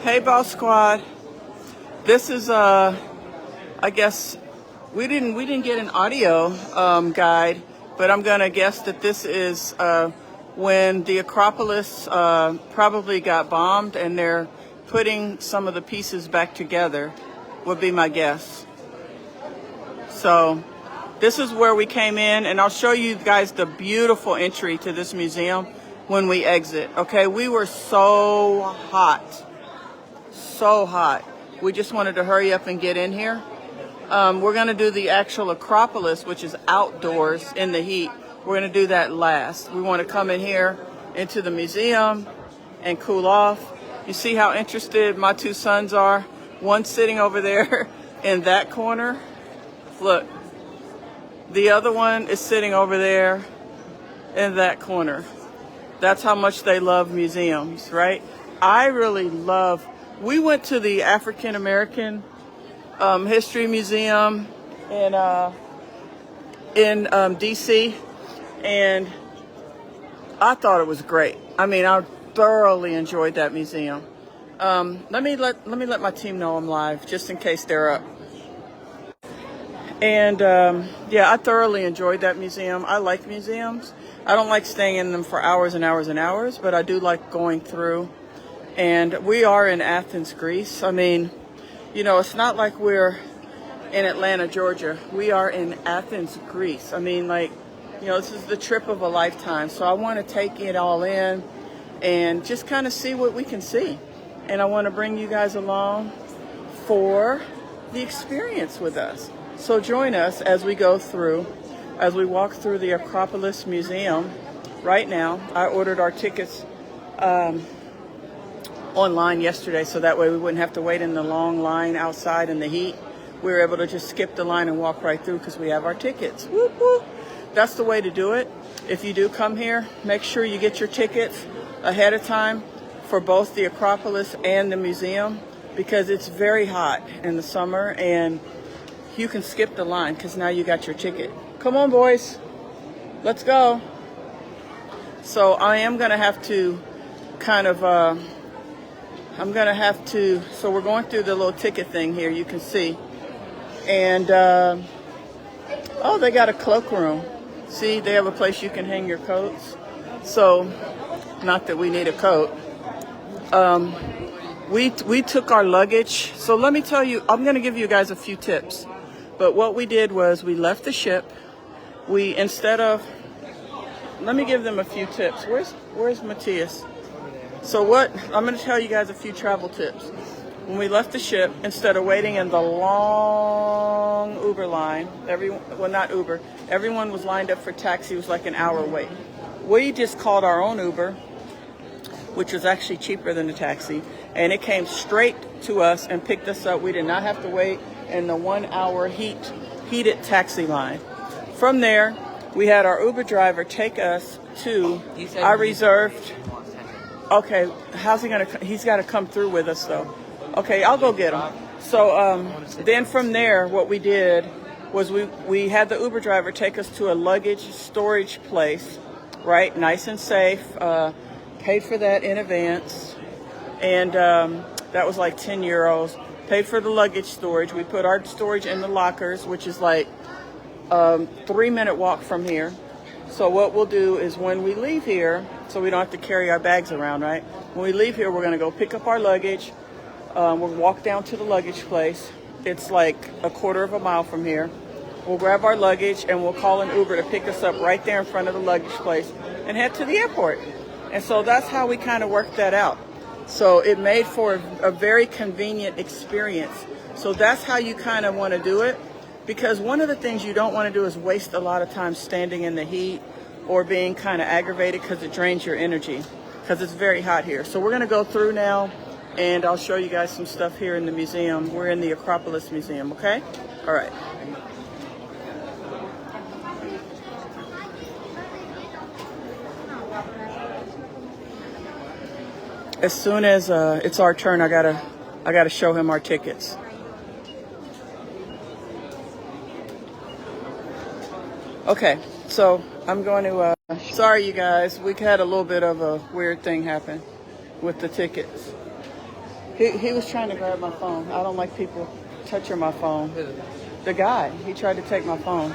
Hey, Boss Squad. This is I guess we didn't get an audio guide, but I'm gonna guess that this is when the Acropolis probably got bombed, and they're putting some of the pieces back together. Would be my guess. So this is where we came in, and I'll show you guys the beautiful entry to this museum when we exit. Okay, we were so hot. So hot. We just wanted to hurry up and get in here. We're going to do the actual Acropolis, which is outdoors in the heat. We're going to do that last. We want to come in here into the museum and cool off. You see how interested my two sons are? One sitting over there in that corner. Look. The other one is sitting over there in that corner. That's how much they love museums, right? I really love. We went to the African American History Museum in DC, and I thought it was great. I mean, I thoroughly enjoyed that museum. Let me let my team know I'm live, just in case they're up. And yeah, I thoroughly enjoyed that museum. I like museums. I don't like staying in them for hours and hours and hours, but I do like going through. And we are in Athens, Greece. I mean, you know, it's not like we're in Atlanta, Georgia. We are in Athens, Greece. I mean, like, you know, this is the trip of a lifetime. So I want to take it all in and just kind of see what we can see. And I want to bring you guys along for the experience with us. So join us as we go through, as we walk through the Acropolis Museum right now. I ordered our tickets online yesterday, so that way we wouldn't have to wait in the long line outside in the heat. We were able to just skip the line and walk right through because we have our tickets. Whoop, whoop. That's the way to do it. If you do come here, make sure you get your tickets ahead of time for both the Acropolis and the museum, because it's very hot in the summer and you can skip the line because now you got your ticket. Come on, boys. Let's go. So I am going to have to kind of so we're going through the little ticket thing here, you can see. And, oh, they got a cloakroom. See, they have a place you can hang your coats. So, not that we need a coat. We took our luggage. So let me tell you, I'm going to give you guys a few tips. But what we did was we left the ship. Let me give them a few tips. Where's Matthias? So I'm going to tell you guys a few travel tips. When we left the ship, instead of waiting in the long Uber line, everyone was lined up for taxi. It was like an hour wait. We just called our own Uber, which was actually cheaper than the taxi, and it came straight to us and picked us up. We did not have to wait in the 1 hour heated taxi line. From there, we had our Uber driver take us to our reserved. Okay, how's he gonna? He's got to come through with us, though. Okay, I'll go get him. So then from there, what we did was we had the Uber driver take us to a luggage storage place, right? Nice and safe. Paid for that in advance, and that was like 10 euros. Paid for the luggage storage. We put our storage in the lockers, which is like 3-minute walk from here. So what we'll do is when we leave here, so we don't have to carry our bags around, right? When we leave here, we're going to go pick up our luggage. We'll walk down to the luggage place. It's like a quarter of a mile from here. We'll grab our luggage and we'll call an Uber to pick us up right there in front of the luggage place and head to the airport. And so that's how we kind of worked that out. So it made for a very convenient experience. So that's how you kind of want to do it. Because one of the things you don't want to do is waste a lot of time standing in the heat or being kind of aggravated, because it drains your energy, because it's very hot here. So we're going to go through now, and I'll show you guys some stuff here in the museum. We're in the Acropolis Museum, okay? All right. As soon as it's our turn, I gotta show him our tickets. Okay, so I'm going to, sorry you guys, we had a little bit of a weird thing happen with the tickets. He was trying to grab my phone. I don't like people touching my phone. The guy, he tried to take my phone.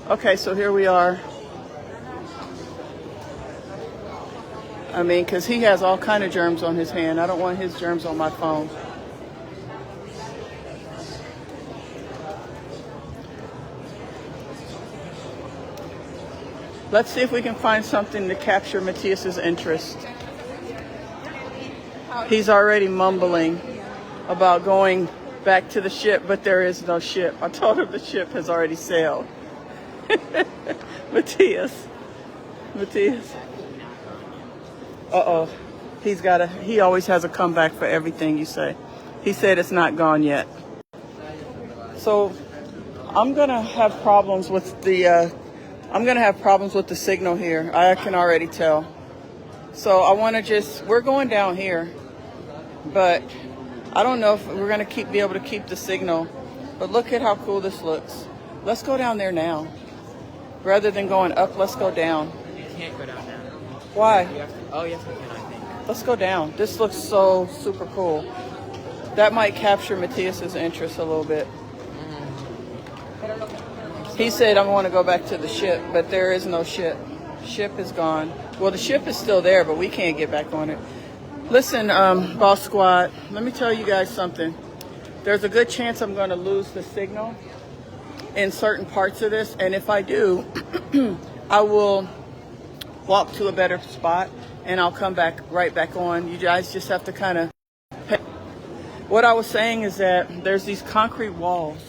Okay, so here we are. I mean, because he has all kind of germs on his hand. I don't want his germs on my phone. Let's see if we can find something to capture Matthias's interest. He's already mumbling about going back to the ship, but there is no ship. I told him the ship has already sailed. Matthias. Uh-oh. He always has a comeback for everything you say. He said it's not gone yet. So I'm gonna have problems with the signal here. I can already tell. So I want to we're going down here, but I don't know if we're going to be able to keep the signal. But look at how cool this looks. Let's go down there now. Rather than going up, let's go down. You can't go down now. Why? Yes, we can, I think. Let's go down. This looks so super cool. That might capture Matthias's interest a little bit. He said, I want to go back to the ship, but there is no ship. Ship is gone. Well, the ship is still there, but we can't get back on it. Listen, Boss Squad, let me tell you guys something. There's a good chance I'm going to lose the signal in certain parts of this, and if I do, I will walk to a better spot, and I'll come right back on. You guys just have to kind of... What I was saying is that there's these concrete walls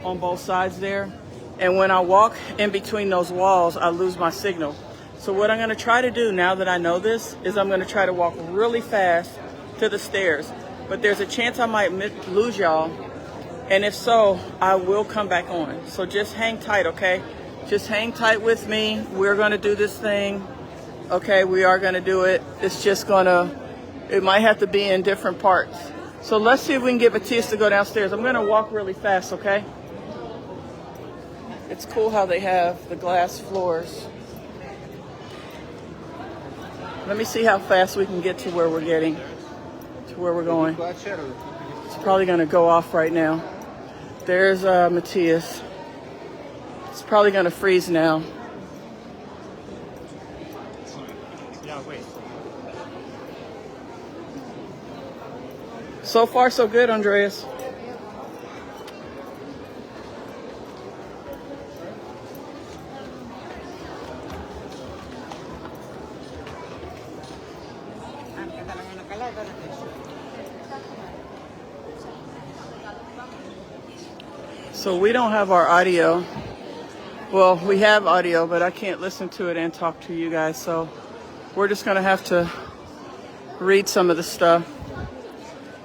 on both sides there. And when I walk in between those walls, I lose my signal. So what I'm going to try to do now that I know this is I'm going to try to walk really fast to the stairs. But there's a chance I might lose y'all. And if so, I will come back on. So just hang tight, okay? Just hang tight with me. We're going to do this thing. Okay, we are going to do it. It's just going to, it might have to be in different parts. So let's see if we can get Matthias to go downstairs. I'm going to walk really fast, okay? It's cool how they have the glass floors. Let me see how fast we can get to where we're getting, to where we're going. It's probably going to go off right now. There's Matthias. It's probably going to freeze now. Yeah, wait. So far, so good, Andreas. So we don't have our audio. Well, we have audio, but I can't listen to it and talk to you guys. So we're just going to have to read some of the stuff.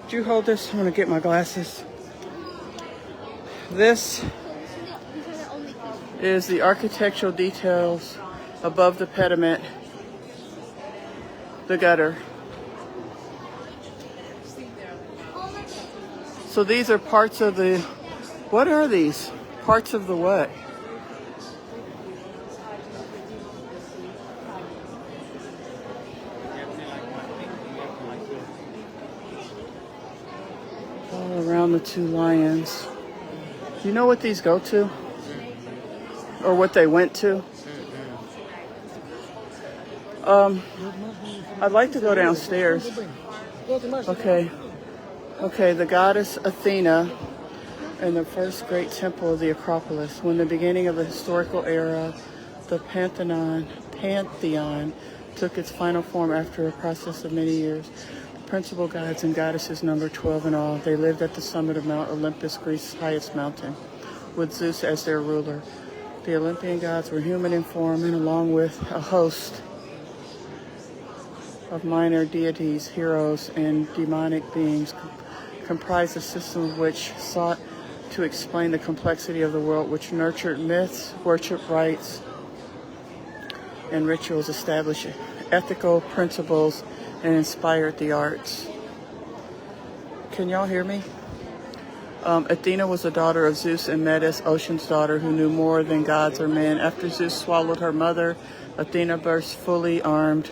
Did you hold this? I'm going to get my glasses. This is the architectural details above the pediment, the gutter. So these are parts of the, what are these? Parts of the what? All around the two lions. Do you know what these go to? Or what they went to? I'd like to go downstairs. Okay. Okay, the goddess Athena and the first great temple of the Acropolis. When the beginning of the historical era, the Pantheon took its final form after a process of many years. The principal gods and goddesses numbered 12 in all. They lived at the summit of Mount Olympus, Greece's highest mountain, with Zeus as their ruler. The Olympian gods were human in form, and along with a host of minor deities, heroes, and demonic beings, comprised a system which sought to explain the complexity of the world, which nurtured myths, worship rites, and rituals, established ethical principles, and inspired the arts. Can y'all hear me? Athena was the daughter of Zeus and Metis, Ocean's daughter, who knew more than gods or men. After Zeus swallowed her mother, Athena burst fully armed,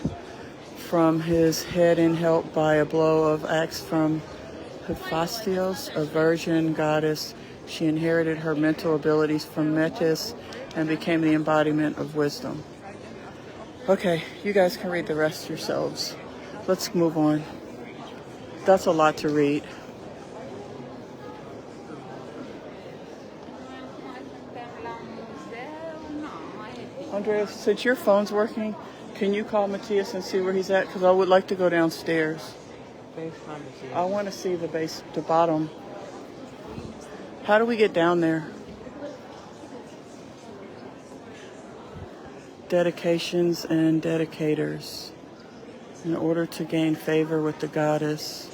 from his head and helped by a blow of axe from Hephaestus, a virgin goddess. She inherited her mental abilities from Metis and became the embodiment of wisdom. Okay, you guys can read the rest yourselves. Let's move on. That's a lot to read. Andreas, since your phone's working, can you call Matthias and see where he's at? Because I would like to go downstairs. I want to see the base, the bottom. How do we get down there? Dedications and dedicators. In order to gain favor with the goddess.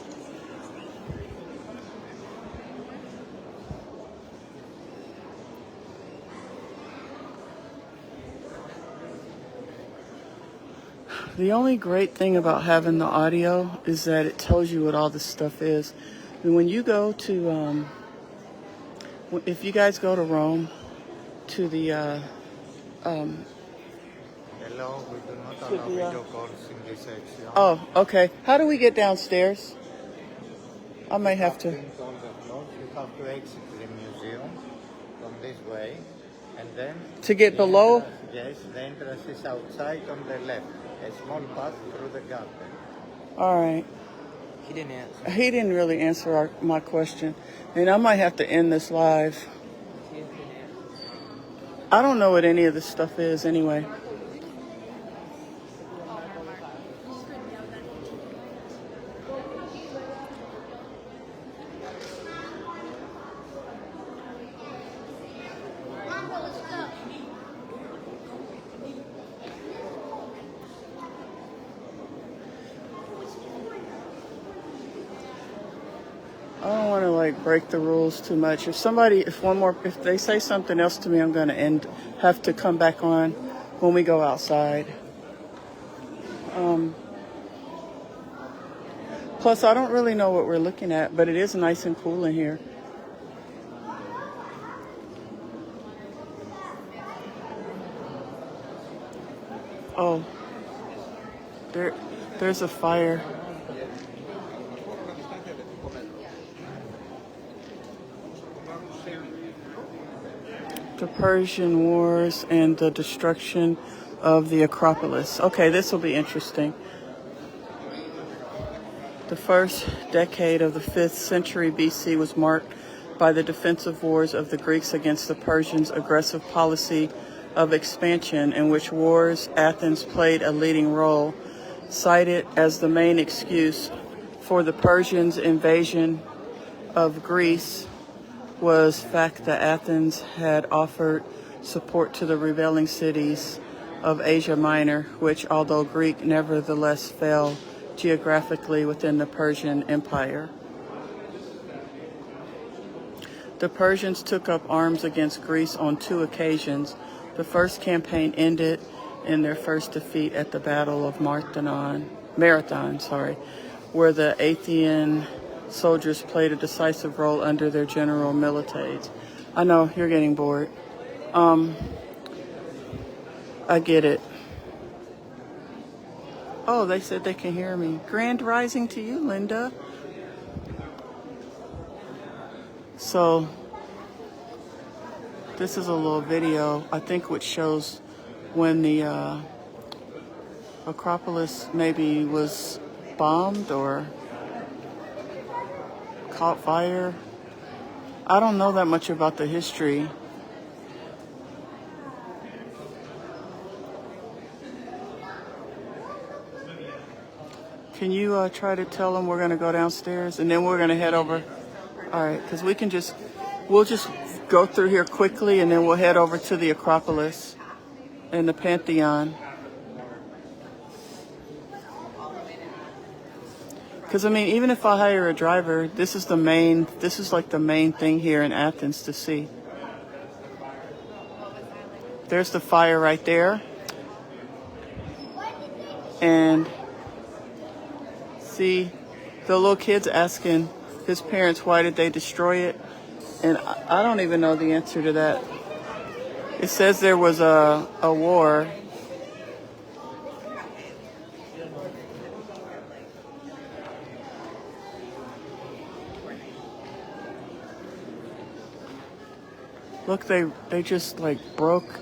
The only great thing about having the audio is that it tells you what all this stuff is. And when you go to, if you guys go to Rome, to the, Hello, we do not allow video calls in this section. oh, okay. How do we get downstairs? I may have to. On the floor, you have to exit the museum from this way, and then To get below? Yes, the entrance is outside on the left. A small path through the garden. All right. He didn't answer. He didn't really answer my question. And I might have to end this live. I don't know what any of this stuff is anyway. I don't want to like break the rules too much. If they say something else to me, I'm going to have to come back on when we go outside. Plus, I don't really know what we're looking at, but it is nice and cool in here. Oh, there's a fire. The Persian Wars and the destruction of the Acropolis. Okay, this will be interesting. The first decade of the 5th century BC was marked by the defensive wars of the Greeks against the Persians' aggressive policy of expansion, in which wars Athens played a leading role, cited as the main excuse for the Persians' invasion of Greece was fact that Athens had offered support to the rebelling cities of Asia Minor, which, although Greek, nevertheless fell geographically within the Persian Empire. The Persians took up arms against Greece on 2 occasions. The first campaign ended in their first defeat at the Battle of Marathon, where the Athenian soldiers played a decisive role under their general Miltiades. I know, you're getting bored. I get it. Oh, they said they can hear me. Grand rising to you, Linda. So, this is a little video, I think, which shows when the Acropolis maybe was bombed or caught fire. I don't know that much about the history. Can you try to tell them we're going to go downstairs and then we're going to head over? All right, because we'll just go through here quickly and then we'll head over to the Acropolis and the Pantheon. Because, I mean, even if I hire a driver, this is like the main thing here in Athens to see. There's the fire right there. And see, the little kid's asking his parents why did they destroy it. And I don't even know the answer to that. It says there was a war. Look, they just like broke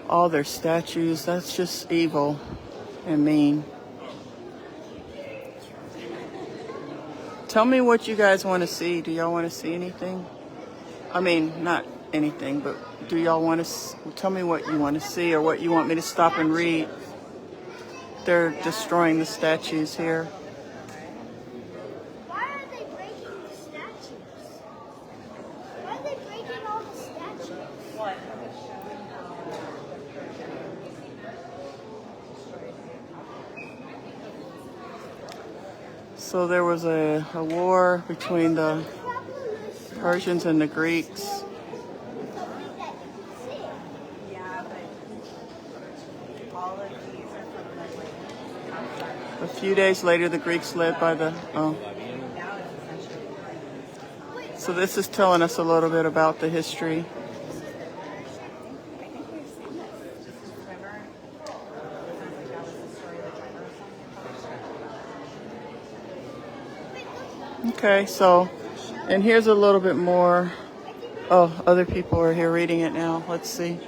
all their statues. That's just evil and mean. Tell me what you guys want to see. Do y'all want to see anything? I mean, not anything, but do y'all want to tell me what you want to see or what you want me to stop and read? They're destroying the statues here. Why are they breaking the statues? Why are they breaking all the statues? What? So there was a war between the Persians and the Greeks. A few days later, the Greeks led by the... So this is telling us a little bit about the history. Okay, so, and here's a little bit more. Oh, other people are here reading it now. Let's see.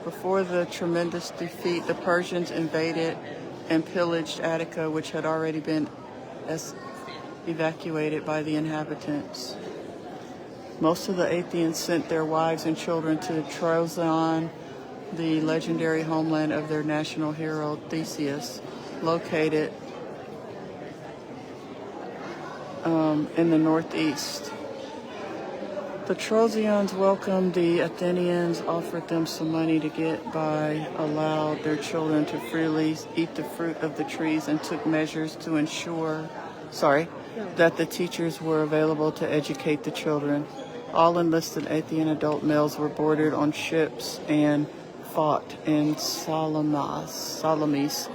Before the tremendous defeat, the Persians invaded and pillaged Attica, which had already been evacuated by the inhabitants. Most of the Athenians sent their wives and children to Troezen, the legendary homeland of their national hero Theseus, located in the northeast. The Troezians welcomed the Athenians, offered them some money to get by, allowed their children to freely eat the fruit of the trees, and took measures to ensure, that the teachers were available to educate the children. All enlisted Athenian adult males were boarded on ships and fought in Salamis.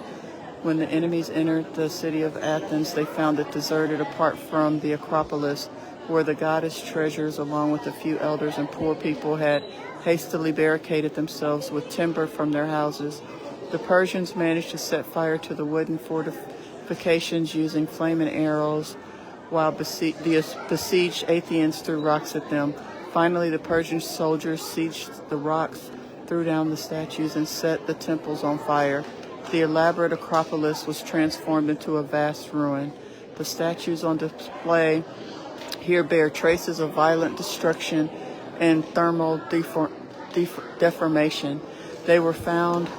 When the enemies entered the city of Athens, they found it deserted apart from the Acropolis, where the goddess treasures, along with a few elders and poor people, had hastily barricaded themselves with timber from their houses. The Persians managed to set fire to the wooden fortifications using flaming arrows, while the besieged Athenians threw rocks at them. Finally, the Persian soldiers sieged the rocks, threw down the statues, and set the temples on fire. The elaborate Acropolis was transformed into a vast ruin. The statues on display here bear traces of violent destruction and thermal deformation. They were found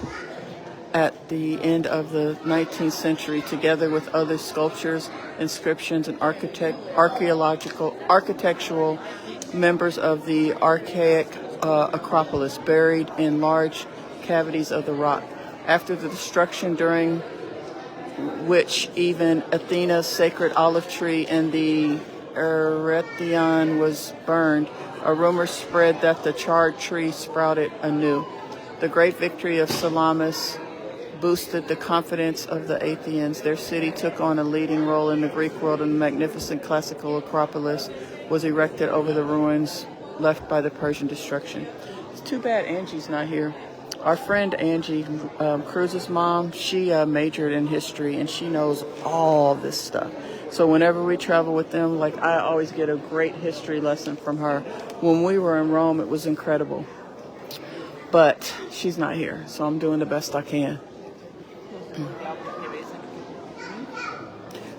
at the end of the 19th century, together with other sculptures, inscriptions, and architectural members of the archaic Acropolis, buried in large cavities of the rock. After the destruction, during which even Athena's sacred olive tree in the Eretheon was burned, a rumor spread that the charred tree sprouted anew. The great victory of Salamis boosted the confidence of the Athenians. Their city took on a leading role in the Greek world, and the magnificent classical Acropolis was erected over the ruins left by the Persian destruction. It's too bad Angie's not here. Our friend Angie, Cruz's mom, she majored in history, and she knows all this stuff. So whenever we travel with them, like, I always get a great history lesson from her. When we were in Rome, it was incredible. But she's not here, so I'm doing the best I can.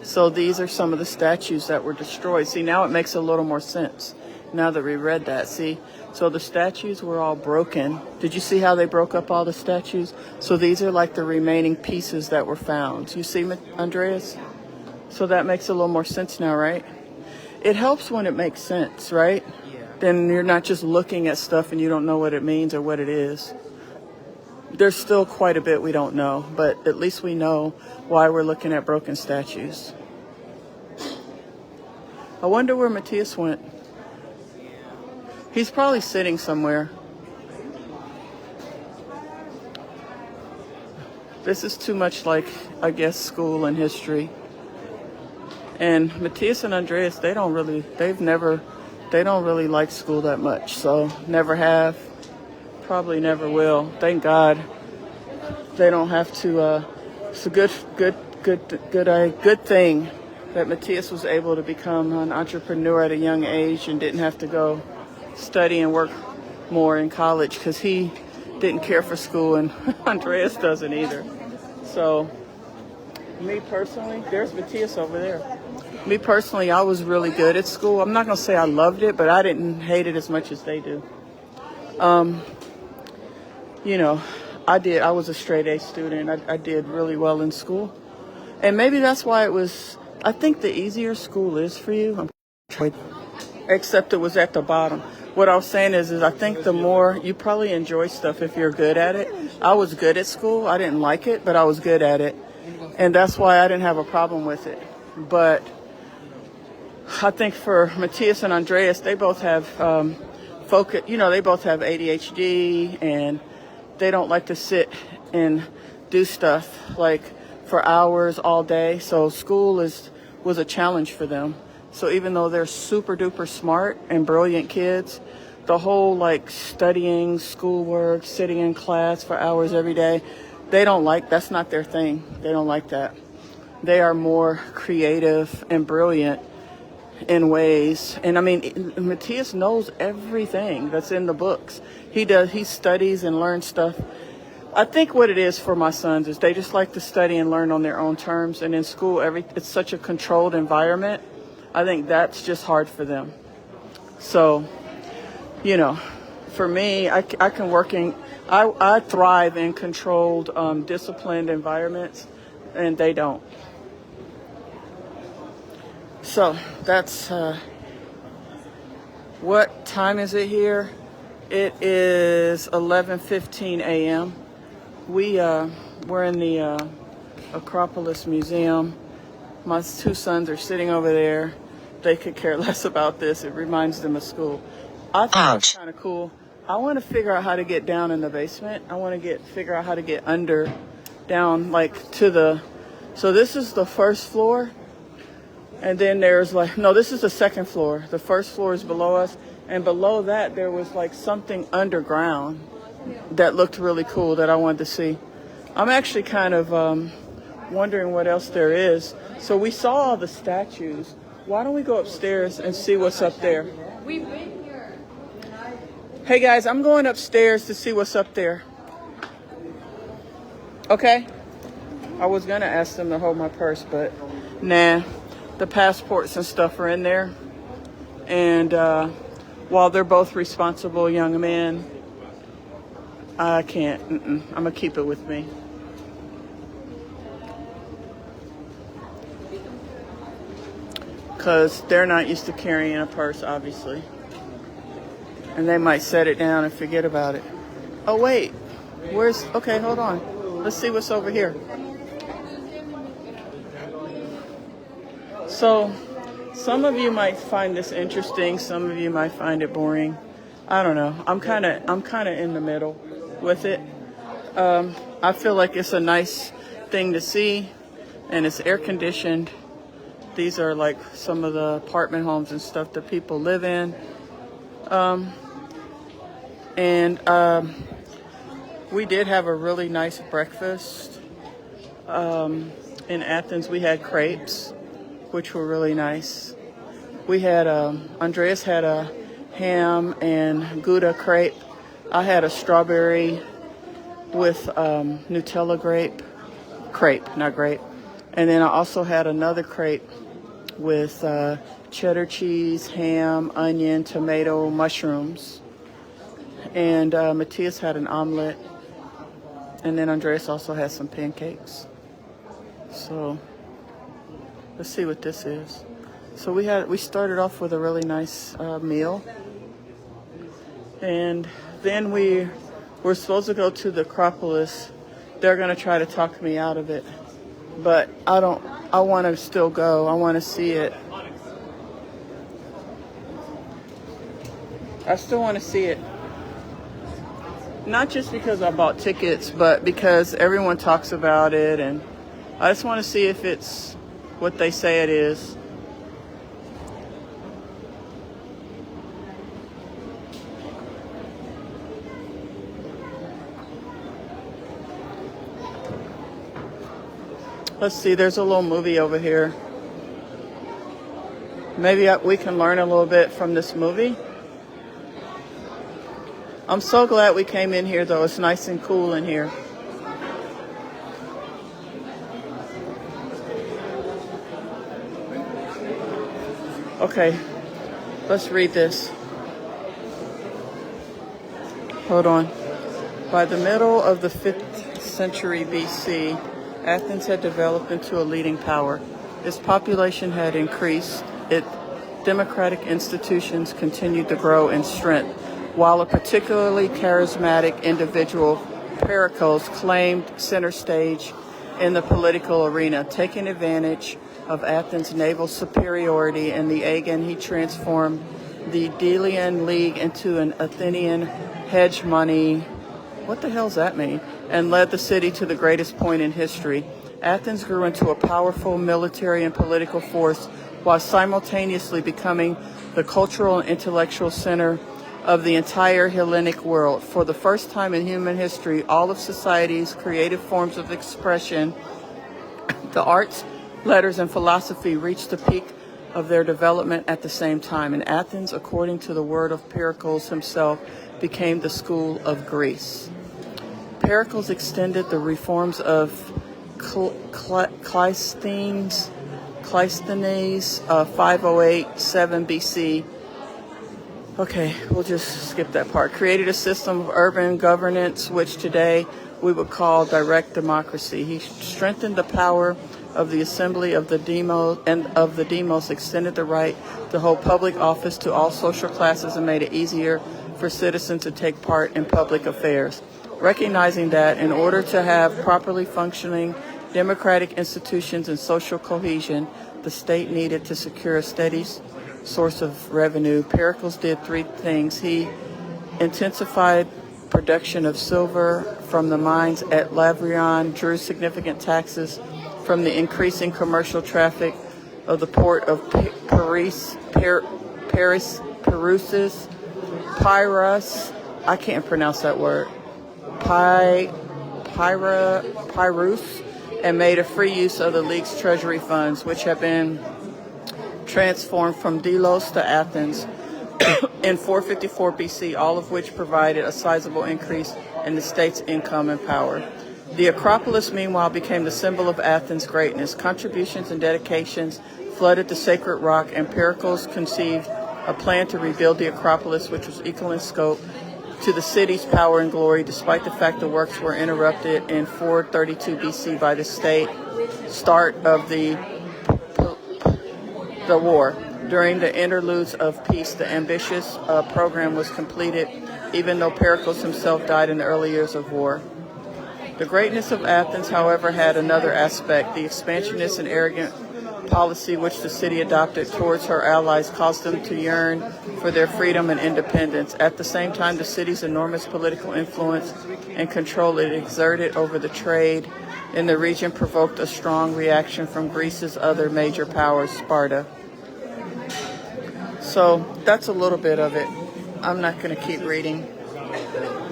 So these are some of the statues that were destroyed. See, now it makes a little more sense now that we read that. See, so the statues were all broken. Did you see how they broke up all the statues? So these are like the remaining pieces that were found. You see, Andreas? So that makes a little more sense now, right? It helps when it makes sense, right? Yeah. Then you're not just looking at stuff and you don't know what it means or what it is. There's still quite a bit we don't know, but at least we know why we're looking at broken statues. I wonder where Matthias went. He's probably sitting somewhere. This is too much like, I guess, school and history. And Matthias and Andreas, they don't really like school that much. So never have, probably never will. Thank God they don't have to. It's a good thing that Matthias was able to become an entrepreneur at a young age and didn't have to go study and work more in college because he didn't care for school, and Andreas doesn't either. So me personally, there's Matthias over there. Me personally, I was really good at school. I'm not going to say I loved it, but I didn't hate it as much as they do. You know, I was a straight A student. I did really well in school. And maybe that's why I think the easier school is for you, except it was at the bottom. What I was saying is I think the more you probably enjoy stuff if you're good at it. I was good at school. I didn't like it, but I was good at it. And that's why I didn't have a problem with it. But I think for Matthias and Andreas, they both have focus. They both have ADHD, and they don't like to sit and do stuff like for hours all day. So school was a challenge for them. So even though they're super duper smart and brilliant kids, the whole like studying, schoolwork, sitting in class for hours every day, that's not their thing. They don't like that. They are more creative and brilliant in ways. And I mean, Matthias knows everything that's in the books. He studies and learns stuff. I think what it is for my sons is they just like to study and learn on their own terms. And in school, it's such a controlled environment. I think that's just hard for them. So, for me, I thrive in controlled, disciplined environments, and they don't. So that's, what time is it here? It is 11:15 a.m. We're in the Acropolis Museum. My two sons are sitting over there. They could care less about this. It reminds them of school. I think it's kind of cool. I want to figure out how to get down in the basement. I want to figure out how to get down like so this is the first floor. And then there's this is the second floor. The first floor is below us. And below that, there was like something underground that looked really cool that I wanted to see. I'm actually kind of wondering what else there is. So we saw all the statues. Why don't we go upstairs and see what's up there? We've been here. Hey guys, I'm going upstairs to see what's up there. Okay? I was going to ask them to hold my purse, but nah. The passports and stuff are in there. And while they're both responsible young men, I can't. I'm going to keep it with me. Because they're not used to carrying a purse, obviously. And they might set it down and forget about it. Oh, wait. Okay, hold on. Let's see what's over here. So, some of you might find this interesting. Some of you might find it boring. I don't know. I'm kind of in the middle with it. I feel like it's a nice thing to see, and it's air conditioned. These are like some of the apartment homes and stuff that people live in. We did have a really nice breakfast. In Athens, we had crepes, which were really nice. We had, Andreas had a ham and Gouda crepe. I had a strawberry with Nutella crepe, not grape. And then I also had another crepe with cheddar cheese, ham, onion, tomato, mushrooms. And Matthias had an omelet. And then Andreas also had some pancakes. So let's see what this is. So we started off with a really nice meal. And then we're supposed to go to the Acropolis. They're going to try to talk me out of it. But I want to still go. I want to see it. I still want to see it. Not just because I bought tickets, but because everyone talks about it. And I just want to see if it's what they say it is. Let's see, there's a little movie over here. Maybe we can learn a little bit from this movie. I'm so glad we came in here, though. It's nice and cool in here. Okay, let's read this. Hold on. By the middle of the 5th century BC, Athens had developed into a leading power. Its population had increased. Its democratic institutions continued to grow in strength, while a particularly charismatic individual, Pericles, claimed center stage in the political arena. Taking advantage of Athens' naval superiority in the Aegean, he transformed the Delian League into an Athenian hegemony. What the hell does that mean? And led the city to the greatest point in history. Athens grew into a powerful military and political force while simultaneously becoming the cultural and intellectual center of the entire Hellenic world. For the first time in human history, all of society's creative forms of expression, the arts, letters, and philosophy reached the peak of their development at the same time. And Athens, according to the word of Pericles himself, became the school of Greece. Pericles extended the reforms of Cleisthenes 508-7 BC. Okay, we'll just skip that part. Created a system of urban governance, which today we would call direct democracy. He strengthened the power of the assembly of the demos, extended the right to hold public office to all social classes, and made it easier for citizens to take part in public affairs. Recognizing that in order to have properly functioning democratic institutions and social cohesion, the state needed to secure a steady source of revenue, Pericles did three things. He intensified production of silver from the mines at Lavrion, drew significant taxes from the increasing commercial traffic of the port of Pyrrhus, I can't pronounce that word, Pyrrhus, and made a free use of the League's treasury funds, which have been transformed from Delos to Athens in 454 BC, all of which provided a sizable increase in the state's income and power. The Acropolis, meanwhile, became the symbol of Athens' greatness. Contributions and dedications flooded the sacred rock, and Pericles conceived a plan to rebuild the Acropolis, which was equal in scope to the city's power and glory, despite the fact the works were interrupted in 432 BC by the start of the war. During the interludes of peace, the ambitious program was completed, even though Pericles himself died in the early years of war. The greatness of Athens, however, had another aspect. The expansionist and arrogant policy which the city adopted towards her allies caused them to yearn for their freedom and independence. At the same time, the city's enormous political influence and control it exerted over the trade in the region provoked a strong reaction from Greece's other major powers, Sparta. So that's a little bit of it. I'm not going to keep reading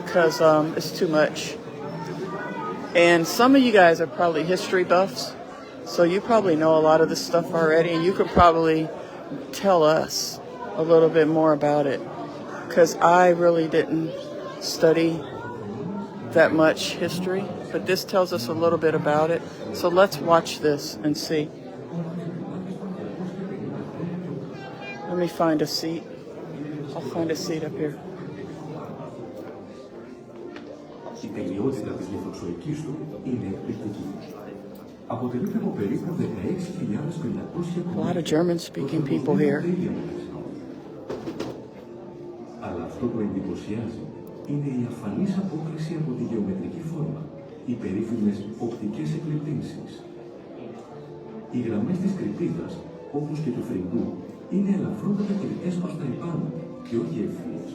because it's too much. And some of you guys are probably history buffs, so you probably know a lot of this stuff already, and you could probably tell us a little bit more about it, because I really didn't study that much history, but this tells us a little bit about it. So let's watch this and see. Let me find a seat. I'll find a seat up here. Η τελειότητα της λιθοξοικής του είναι εκπληκτική. Αποτελείται από περίπου 16.500 A lot of German-speaking people here. Αλλά αυτό που εντυπωσιάζει είναι η αφανής απόκριση από τη γεωμετρική φόρμα, οι περίφημες οπτικές εκλεπτύνσεις. Οι γραμμές της κρυπίδας, όπως και του φρυγγού, είναι ελαφρότατα κυρικές προς τα επάνω και όχι ευθείες.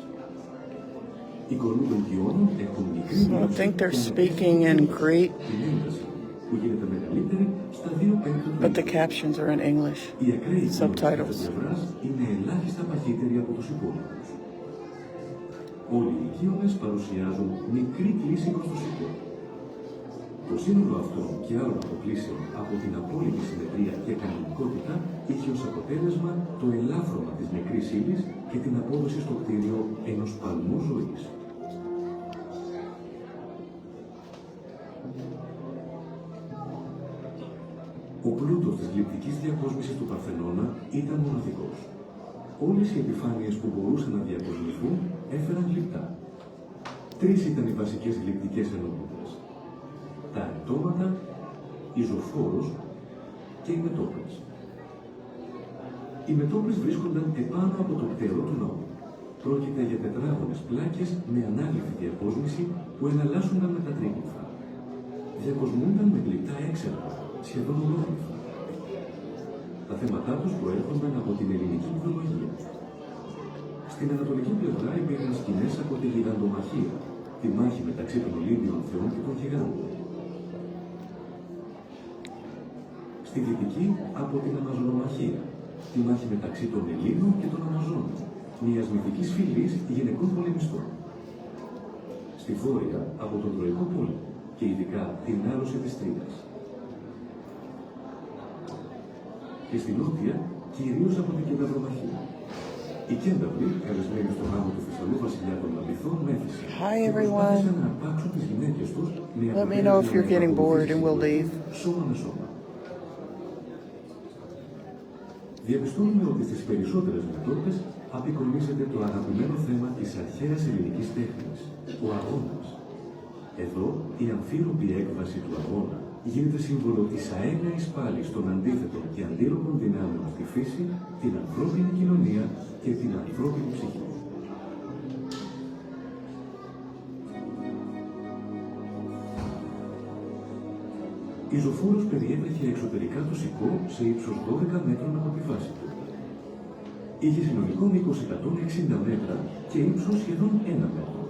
So I think they're speaking in Greek, but the captions are in English, subtitles. Όλοι οι οικείονες παρουσιάζουν μικρή κλίση προς το σηκώ. Το σύνολο αυτών και άλλων αποκλήσεων από την απόλυτη συμμετρία και κανονικότητα είχε ως αποτέλεσμα το ελάφρωμα της μικρής ύλης και την απόδοση στο κτίριο ενός παλμού ζωής. Ο πλούτος της γλυπτικής διακόσμησης του Παρθενώνα ήταν μοναδικός. Όλες οι επιφάνειες που μπορούσαν να διακοσμηθούν έφεραν γλυπτά. Τρεις ήταν οι βασικές γλυπτικές ενότητες: τα αιτώματα, η ζωφόρος και οι μετώπλες. Οι μετώπλες βρίσκονταν επάνω από το πτέρο του ναού. Πρόκειται για τετράγωνες πλάκες με ανάγλυφη διακόσμηση που εναλλάσσονταν με τα τρίγλυφα. Διακοσμούνταν με γλυπτά έξερπα, σχεδόν ολόγλυφα. Τα θέματά τους προέρχονταν από την ελληνική μυθολογία. Στην ανατολική πλευρά υπήρχαν σκηνές από τη γιγαντομαχία, τη μάχη μεταξύ των Ολύμπιων θεών και των γιγάντων. Στη δυτική από την Αμαζονομαχία, τη μάχη μεταξύ των Ελλήνων και των Αμαζόνων, μιας μυθικής φυλής γυναικών πολεμιστών. Στη βόρεια από τον Τροϊκό πόλεμο και ειδικά την άλωση της Τρίας. Και στη νότια κυρίως από την Κενταυρομαχία. Οι Κένταυροι, καλεσμένοι στο γάμο του Θεσσαλού βασιλιά των Λαβηθών, μέθησαν. Hi everyone. Να αρπάξουν τις γυναίκες τους με Let me know if you're getting bored and we'll leave. σώμα με σώμα. Διαπιστώνουμε ότι στις περισσότερες μετώπες απεικονίζεται το αγαπημένο θέμα της αρχαίας ελληνικής τέχνης, ο αγώνας. Εδώ η αμφίροπη έκβαση του αγώνα γίνεται σύμβολο της αέναης πάλης των αντίθετων και αντίρροπων δυνάμεων στη φύση, την ανθρώπινη κοινωνία και την ανθρώπινη ψυχή. Η ζωφόρος περιέτρεχε εξωτερικά το σικό σε ύψος 12 μέτρων από τη βάση του. Είχε συνολικό μήκος 160 μέτρα και ύψος σχεδόν 1 μέτρο.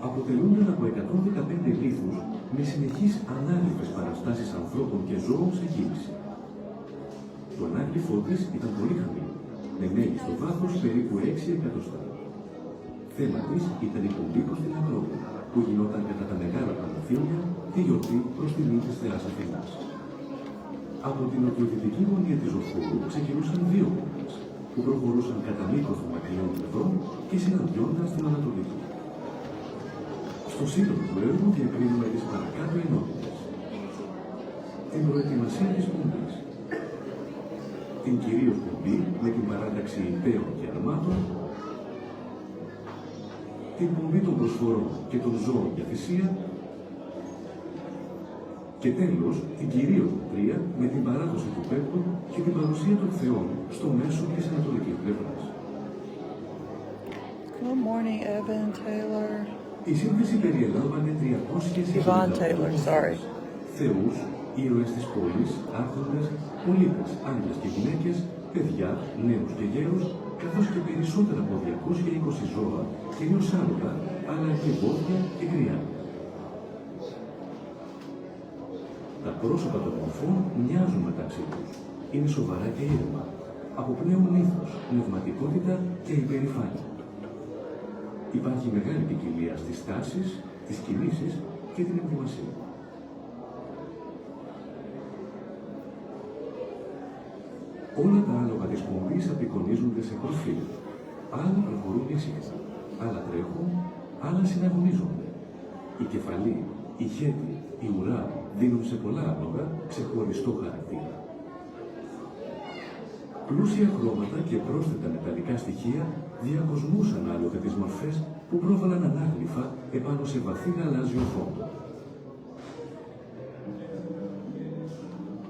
Αποτελούνταν από 115 λίθους με συνεχείς ανάγλυφες παραστάσεις ανθρώπων και ζώων σε κίνηση. Το ανάγλυφό της ήταν πολύ χαμηλό, με μέγιστο βάθος περίπου 6 εκατοστά. Θέμα της ήταν η κομπήκος στην Ακρόπολη, που γινόταν κατά τα μεγάλα παναθήνια τη γιορτή προς τιμή της θεάς Αθηνάς. Από την νοτιοδυτική γωνία της ζωφόρου ξεκινούσαν δύο πόρτες, που προχωρούσαν κατά μήκος των μακριών πλευρών και συναντιόνταν στην ανατολική. Στο σύντομο του έργου διακρίνουμε τις παρακάτω ενότητες. Την προετοιμασία της πομπής. Την κυρίως πομπή με την παράταξη υπέων και αρμάτων. Την πομπή των προσφορών και των ζώων για θυσία. Και τέλος, την κυρίως πομπρία με την παράδοση του πέπτου και την παρουσία των θεών στο μέσο της ανατολικής πλευράς. Good morning, Evan Taylor. Η σύνθεση περιελάμβανε 300 θεούς, ήρωες της πόλης, άρχοντες, πολίτες, άντρες και γυναίκες, παιδιά, νέους και γέρους, καθώς και περισσότερα από 220 ζώα, κυρίως άλογα, αλλά και βόδια και κρυάδια. Τα πρόσωπα των μορφών μοιάζουν μεταξύ τους. Είναι σοβαρά και ήρεμα. Αποπνέουν ήθος, πνευματικότητα και υπερηφάνεια. Υπάρχει μεγάλη ποικιλία στις τάσεις, τις κινήσεις και την εκδημασία. Όλα τα άλογα της πομπής απεικονίζονται σε προφίλ. Άλλα προχωρούν ήσυχα, άλλα τρέχουν, άλλα συναγωνίζονται. Η κεφαλή, η χέτη, η ουρά δίνουν σε πολλά άλογα ξεχωριστό χαρακτήρα. Πλούσια χρώματα και πρόσθετα μεταλλικά στοιχεία διακοσμούσαν άλλοτε τις μορφές που πρόβαλαν ανάγλυφα επάνω σε βαθύ γαλάζιο φόντο.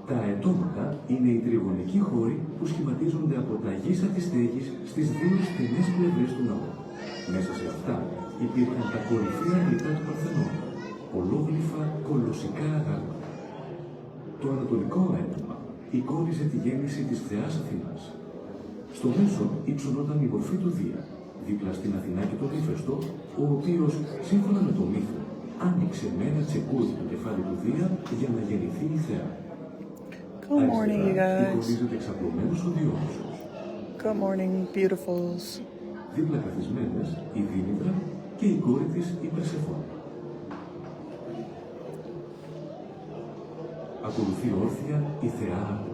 Τα αετώματα είναι οι τριγωνικοί χώροι που σχηματίζονται από τα γύσα της στέγης στις δύο στενές πλευρές του ναού. Μέσα σε αυτά υπήρχαν τα κορυφαία γλυπτά του Παρθενώνα, ολόγλυφα κολοσσικά αγάλματα. Το ανατολικό αέτωμα εικόνιζε τη γέννηση της θεάς Αθηνάς. Στο μέσο υψωνόταν η μορφή του Δία, δίπλα στην Αθηνά και τον Ύφεστο, ο οποίος, σύμφωνα με το μύθο, άνοιξε με ένα τσεκούρι το κεφάλι του Δία για να γεννηθεί η θεά. Good morning, you guys. Εικονίζεται εξαπλωμένος ο Διόνυσος. Good morning, beautifuls. Δίπλα καθισμένες η Δήμητρα και η κόρη της η Περσεφόνα. Ακολουθεί όρθια η θεά Άτεν.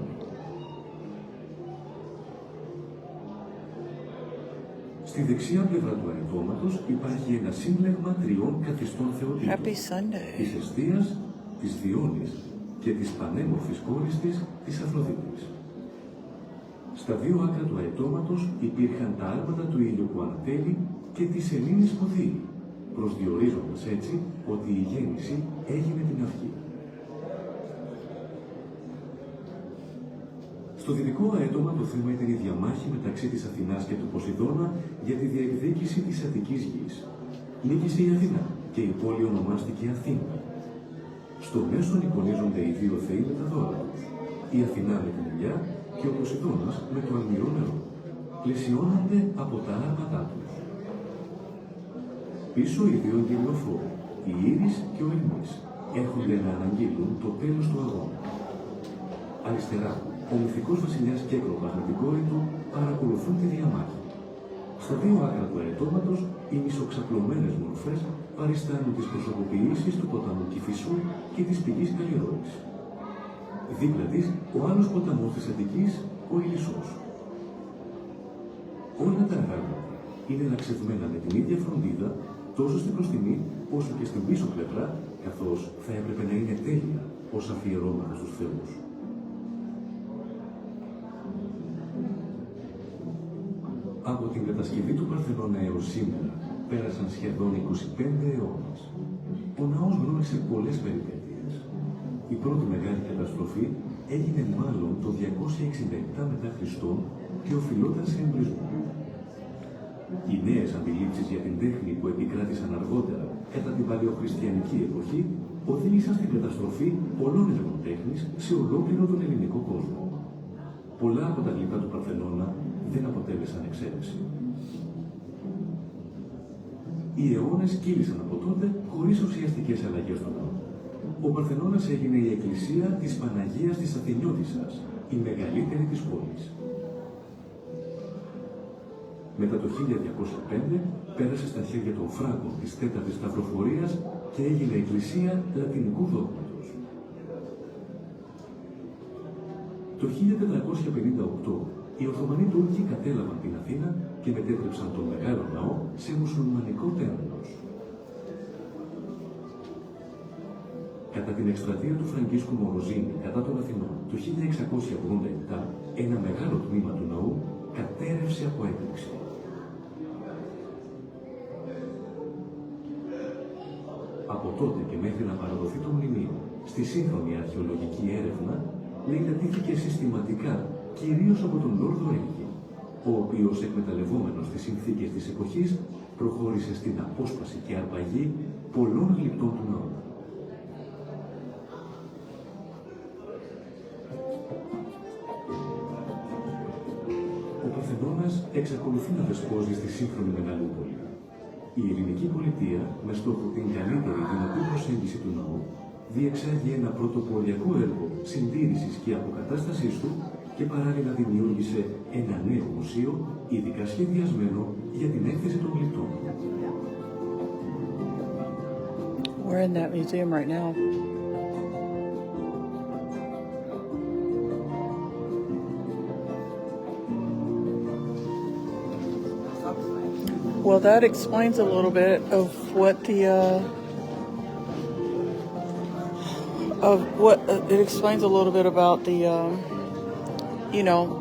Στη δεξιά πλευρά του αετώματος υπάρχει ένα σύμπλεγμα τριών καθιστών θεοτήτων. Happy Sunday. Της Εστίας, της Διόνης και της πανέμορφης κόρης της Αφροδίτης. Στα δύο άκρα του αετώματος υπήρχαν τα άλματα του ήλιου που ανατέλει και της σελήνης που δύει, προσδιορίζοντας έτσι ότι η γέννηση έγινε την αυγή. Στο δυτικό αέτωμα το θέμα ήταν η διαμάχη μεταξύ της Αθηνάς και του Ποσειδώνα για τη διεκδίκηση της Αττικής γης. Νίκησε η Αθηνά και η πόλη ονομάστηκε Αθήνα. Στο μέσον εικονίζονται οι δύο θεοί με τα δώρα τους. Η Αθηνά με την ηλιά και ο Ποσειδώνας με το αλμυρό νερό. Πλαισιώνονται από τα άρματά τους. Πίσω οι δύο αγγελιοφόροι, η Ήρης και ο Ερμής, έρχονται να αναγγείλουν το τέλος του αγώνα. Αριστερά, ο μυθικός βασιλιάς Κέκροπας με την κόρη του παρακολουθούν τη διαμάχη. Στα δύο άκρα του αετώματος, οι μισοξαπλωμένες μορφές παριστάνουν τις προσωποποιήσεις του ποταμού Κηφισού και της πηγής Καλλιρόης. Δίπλα της, ο άλλος ποταμός της Αττικής, ο Ηλισσός. Όλα τα αγάλματα είναι λαξευμένα με την ίδια φροντίδα, τόσο στην προστινή όσο και στην πίσω πλευρά, καθώς θα έπρεπε να είναι τέλεια ως αφιερώματα στους θεούς. Από την κατασκευή του Παρθενώνα έως σήμερα πέρασαν σχεδόν 25 αιώνες. Ο ναός γνώρισε πολλές περιπέτειες. Η πρώτη μεγάλη καταστροφή έγινε μάλλον το 267 μετά Χριστόν και οφειλόταν σε εμπρισμό. Οι νέες αντιλήψεις για την τέχνη που επικράτησαν αργότερα κατά την παλαιοχριστιανική εποχή οδήγησαν στην καταστροφή πολλών έργων τέχνης σε ολόκληρο τον ελληνικό κόσμο. Πολλά από τα γλυπτά του Παρθενώνα δεν αποτέλεσαν εξαίρεση. Οι αιώνες κύλησαν από τότε χωρίς ουσιαστικές αλλαγές στον ναό. Ο Παρθενώνας έγινε η εκκλησία της Παναγίας της Αθηνιώτισσας, η μεγαλύτερη της πόλης. Μετά το 1205 πέρασε στα χέρια των Φράγκων της τέταρτης σταυροφορίας και έγινε εκκλησία λατινικού δόγματος. Το 1458 οι Οθωμανοί Τούρκοι κατέλαβαν την Αθήνα και μετέτρεψαν τον Μεγάλο Ναό σε μουσουλμανικό τέρνος. Κατά την εκστρατεία του Φραγκίσκου Μοροζίνη κατά των Αθηνών το 1687, ένα μεγάλο τμήμα του ναού κατέρευσε από έκρηξη. Από τότε και μέχρι να παραδοθεί το μνημείο στη σύγχρονη αρχαιολογική έρευνα, μελετήθηκε συστηματικά κυρίως από τον Λόρδο Έλγη, ο οποίος εκμεταλλευόμενος τις συνθήκες της εποχής προχώρησε στην απόσπαση και αρπαγή πολλών γλυπτών του ναού. Ο Παρθενώνας εξακολουθεί να δεσπόζει στη σύγχρονη Μεγαλούπολη. Η ελληνική πολιτεία, με στόχο την καλύτερη δυνατή προσέγγιση του ναού, διεξάγει ένα πρωτοποριακό έργο συντήρησης και αποκατάστασής του και παράλληλα δημιούργησε ένα νέο μουσείο, ειδικά σχεδιασμένο για την έκθεση των γλυπτών. We're in that museum right now. Well, that explains a little bit of what it explains a little bit about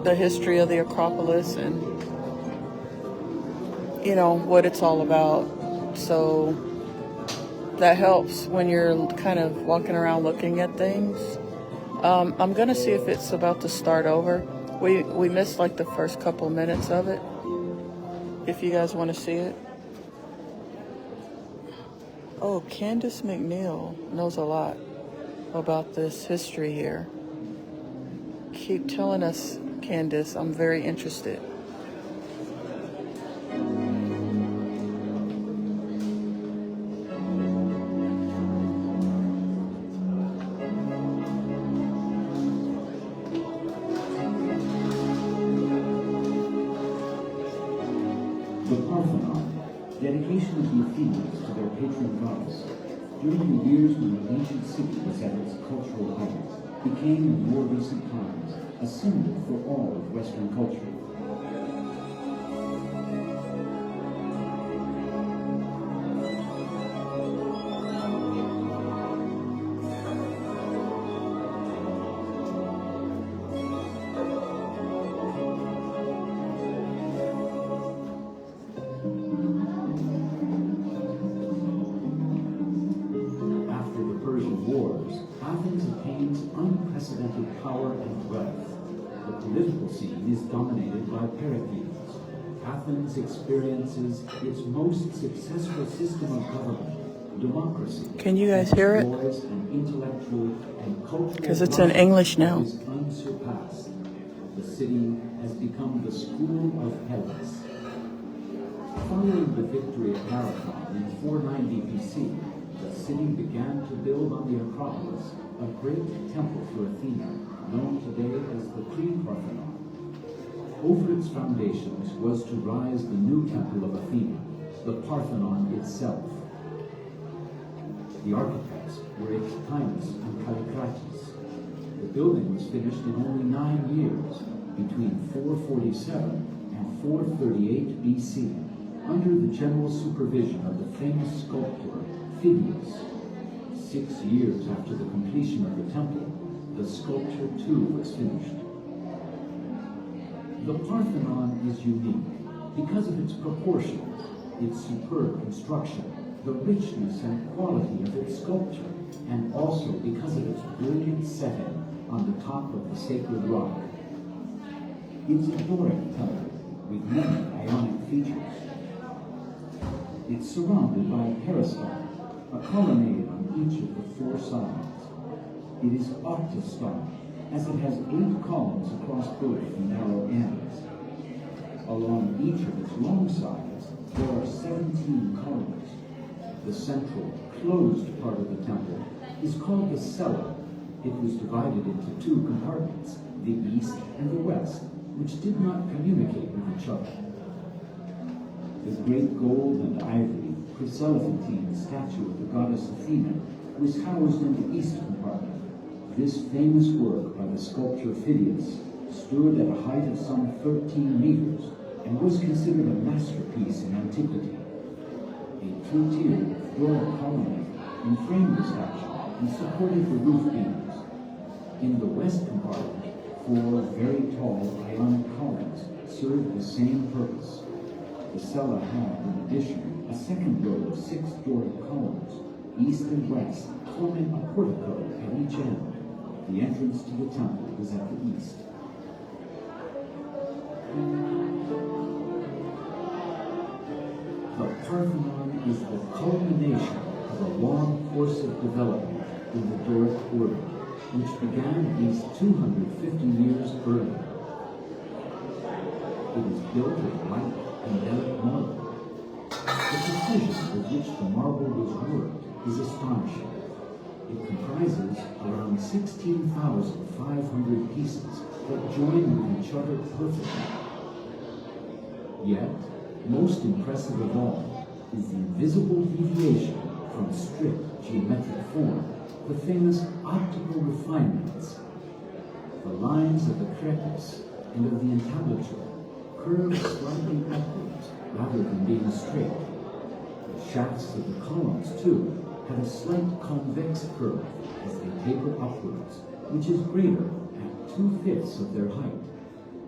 the history of the Acropolis and what it's all about. So that helps when you're kind of walking around looking at things. I'm gonna see if it's about to start over. We missed like the first couple minutes of it. If you guys want to see it. Oh, Candace McNeil knows a lot about this history here. Keep telling us, Candace. I'm very interested. The Parthenon, dedication of the Athenians to their patron goddess, during the years when the ancient city was at its cultural height, became in more recent times a symbol for all of Western culture. Pericles, Athens experiences its most successful system of government, democracy. Can you guys hear it? Enjoys an intellectual and cultural 'Cause it's in English now. that is unsurpassed. The city has become the school of Hellas. Following the victory at Marathon in 490 BC, the city began to build on the Acropolis a great temple for Athena, known today as the Pre-Parthenon. Over its foundations was to rise the new temple of Athena, the Parthenon itself. The architects were Epictetus and Callicrates. The building was finished in only 9 years, between 447 and 438 BC, under the general supervision of the famous sculptor Phidias. 6 years after the completion of the temple, the sculpture too was finished. The Parthenon is unique because of its proportions, its superb construction, the richness and quality of its sculpture, and also because of its brilliant setting on the top of the sacred rock. It's a Doric temple with many Ionic features. It's surrounded by a peristyle, a colonnade on each of the 4 sides. It is octastyle, as it has 8 columns across both the narrow ends. Along each of its long sides, there are 17 columns. The central, closed part of the temple is called the cella. It was divided into 2 compartments, the east and the west, which did not communicate with each other. The great gold and ivory chryselephantine statue of the goddess Athena was housed in the east compartment. This famous work by the sculptor Phidias stood at a height of some 13 meters and was considered a masterpiece in antiquity. A 2-tiered Doric colonnade enframed the statue and supported the roof beams. In the west compartment, 4 very tall Ionic columns served the same purpose. The cella had, in addition, a second row of 6 Doric columns, east and west, forming a portico at each end. The entrance to the temple was at the east. The Parthenon is the culmination of a long course of development in the Doric order, which began at least 250 years earlier. It is built of white angelic marble. The precision with which the marble was worked is astonishing. It comprises around 16,500 pieces that join with each other perfectly. Yet, most impressive of all is the invisible deviation from strict geometric form, the famous optical refinements. The lines of the crepus and of the entablature curve slightly upwards rather than being straight. The shafts of the columns, too, have a slight convex curve as they taper upwards, which is greater at 2/5 of their height.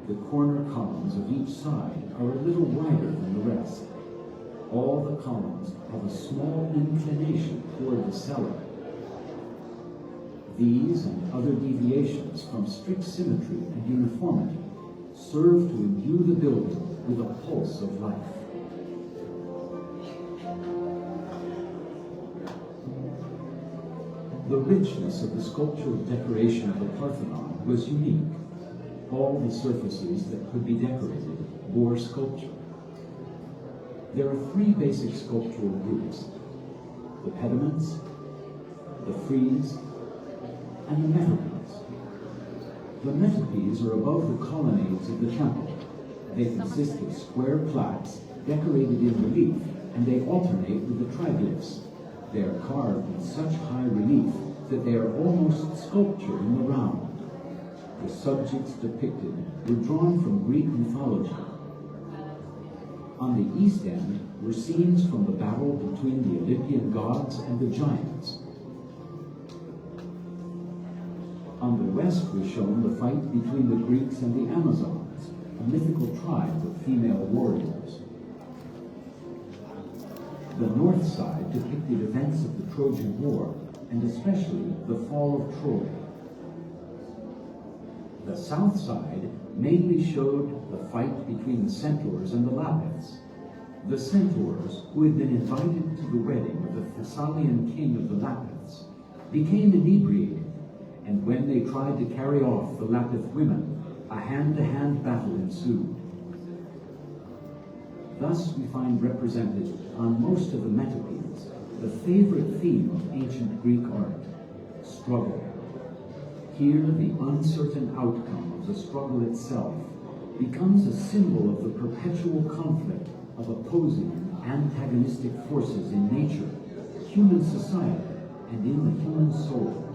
The corner columns of each side are a little wider than the rest. All the columns have a small inclination toward the cella. These and other deviations from strict symmetry and uniformity serve to imbue the building with a pulse of life. The richness of the sculptural decoration of the Parthenon was unique. All the surfaces that could be decorated bore sculpture. There are 3 basic sculptural groups: the pediments, the frieze, and the metopes. The metopes are above the colonnades of the temple. They consist of square plaques decorated in relief, and they alternate with the triglyphs. They are carved in such high relief that they are almost sculpture in the round. The subjects depicted were drawn from Greek mythology. On the east end were scenes from the battle between the Olympian gods and the giants. On the west was shown the fight between the Greeks and the Amazons, a mythical tribe of female warriors. The north side depicted events of the Trojan War, and especially the fall of Troy. The south side mainly showed the fight between the centaurs and the Lapiths. The centaurs, who had been invited to the wedding of the Thessalian king of the Lapiths, became inebriated, and when they tried to carry off the Lapith women, a hand-to-hand battle ensued. Thus we find represented on most of the metopes the favorite theme of ancient Greek art, struggle. Here the uncertain outcome of the struggle itself becomes a symbol of the perpetual conflict of opposing antagonistic forces in nature, human society, and in the human soul.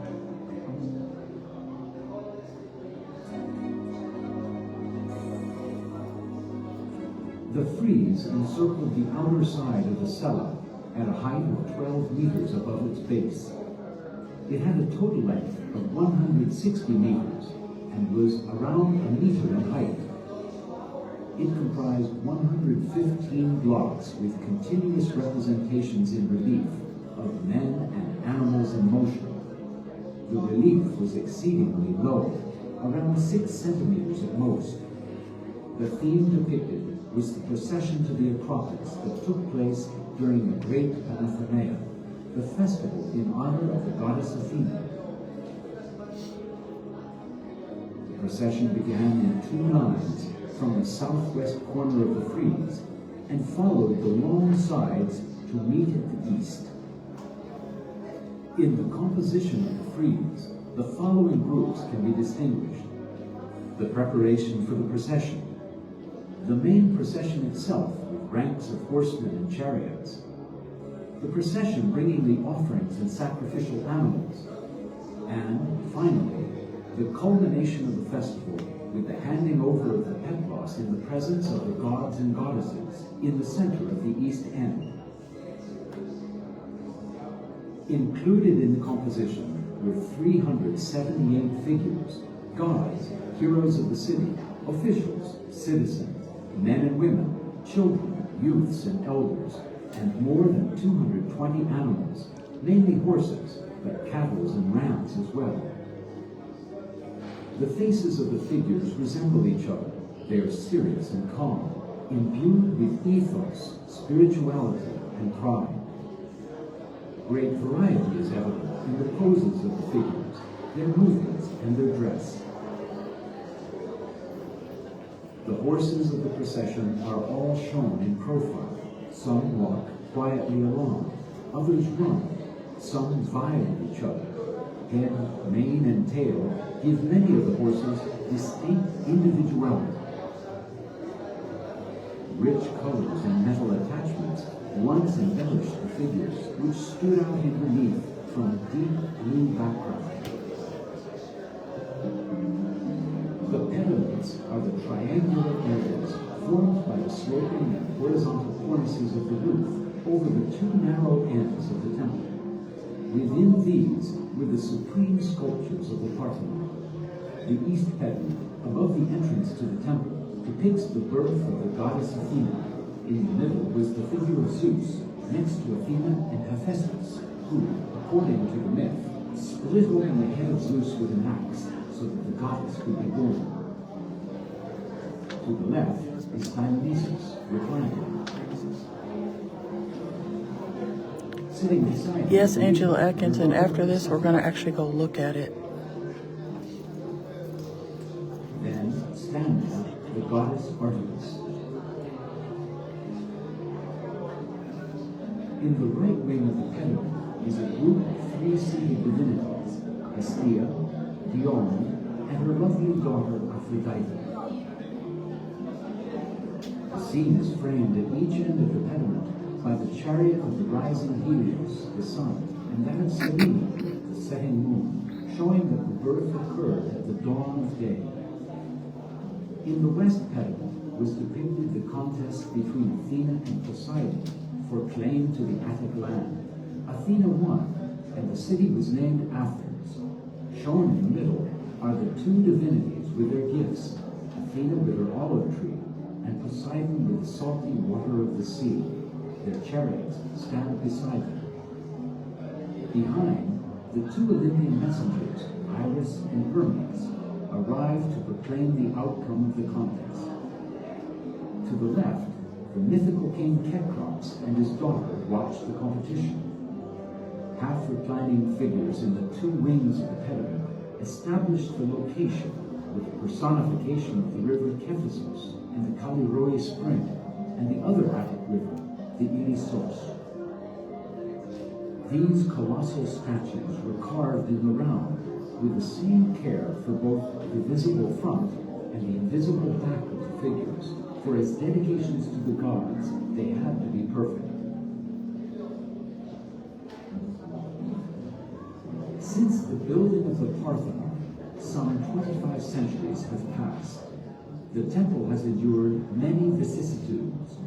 The frieze encircled the outer side of the cella at a height of 12 meters above its base. It had a total length of 160 meters and was around a meter in height. It comprised 115 blocks with continuous representations in relief of men and animals in motion. The relief was exceedingly low, around 6 centimeters at most. The theme depicted was the procession to the Acropolis that took place during the Great Panathenea, the festival in honor of the goddess Athena. The procession began in 2 lines from the southwest corner of the frieze and followed the long sides to meet at the east. In the composition of the frieze, the following groups can be distinguished. The preparation for the procession, the main procession itself with ranks of horsemen and chariots, the procession bringing the offerings and sacrificial animals, and finally, the culmination of the festival with the handing over of the petlos in the presence of the gods and goddesses in the center of the east end. Included in the composition were 378 figures, gods, heroes of the city, officials, citizens, men and women, children, youths and elders, and more than 220 animals, mainly horses, but cattle and rams as well. The faces of the figures resemble each other. They are serious and calm, imbued with ethos, spirituality, and pride. Great variety is evident in the poses of the figures, their movements, and their dress. The horses of the procession are all shown in profile. Some walk quietly along, others run, some vie with each other. Head, mane, and tail give many of the horses distinct individuality. Rich colors and metal attachments once embellished the figures, which stood out in relief from a deep blue background. The pediments are the triangular areas formed by the sloping and horizontal cornices of the roof over the 2 narrow ends of the temple. Within these were the supreme sculptures of the Parthenon. The east pediment, above the entrance to the temple, depicts the birth of the goddess Athena. In the middle was the figure of Zeus, next to Athena and Hephaestus, who, according to the myth, split open the head of Zeus with an axe so that the goddess could be born. To the left is Dionysus, reclining. Sitting beside Yes, Angela Atkins, and after this, we're going to actually go look at it. Then stands the goddess Artemis. In the right wing of the pediment is a group of 3 seated divinities, Hestia, Dione, and her lovely daughter Aphrodite. The scene is framed at each end of the pediment by the chariot of the rising Helios, the sun, and that of Selene, the setting moon, showing that the birth occurred at the dawn of day. In the west pediment was depicted the contest between Athena and Poseidon for claim to the Attic land. Athena won, and the city was named Athens. Shown in the middle are the 2 divinities with their gifts, Athena with her olive tree, and Poseidon with the salty water of the sea. Their chariots stand beside them. Behind, the 2 Olympian messengers, Iris and Hermes, arrived to proclaim the outcome of the contest. To the left, the mythical king Kekros and his daughter watched the competition. Half-reclining figures in the two wings of the pediment established the location with the personification of the river Kephisos and the Kaliroi spring, and the other Attic river, the Ilissos. These colossal statues were carved in the round with the same care for both the visible front and the invisible back of the figures, for as dedications to the gods, they had to be perfect. Since the building of the Parthenon, some 25 centuries have passed. The temple has endured many vicissitudes.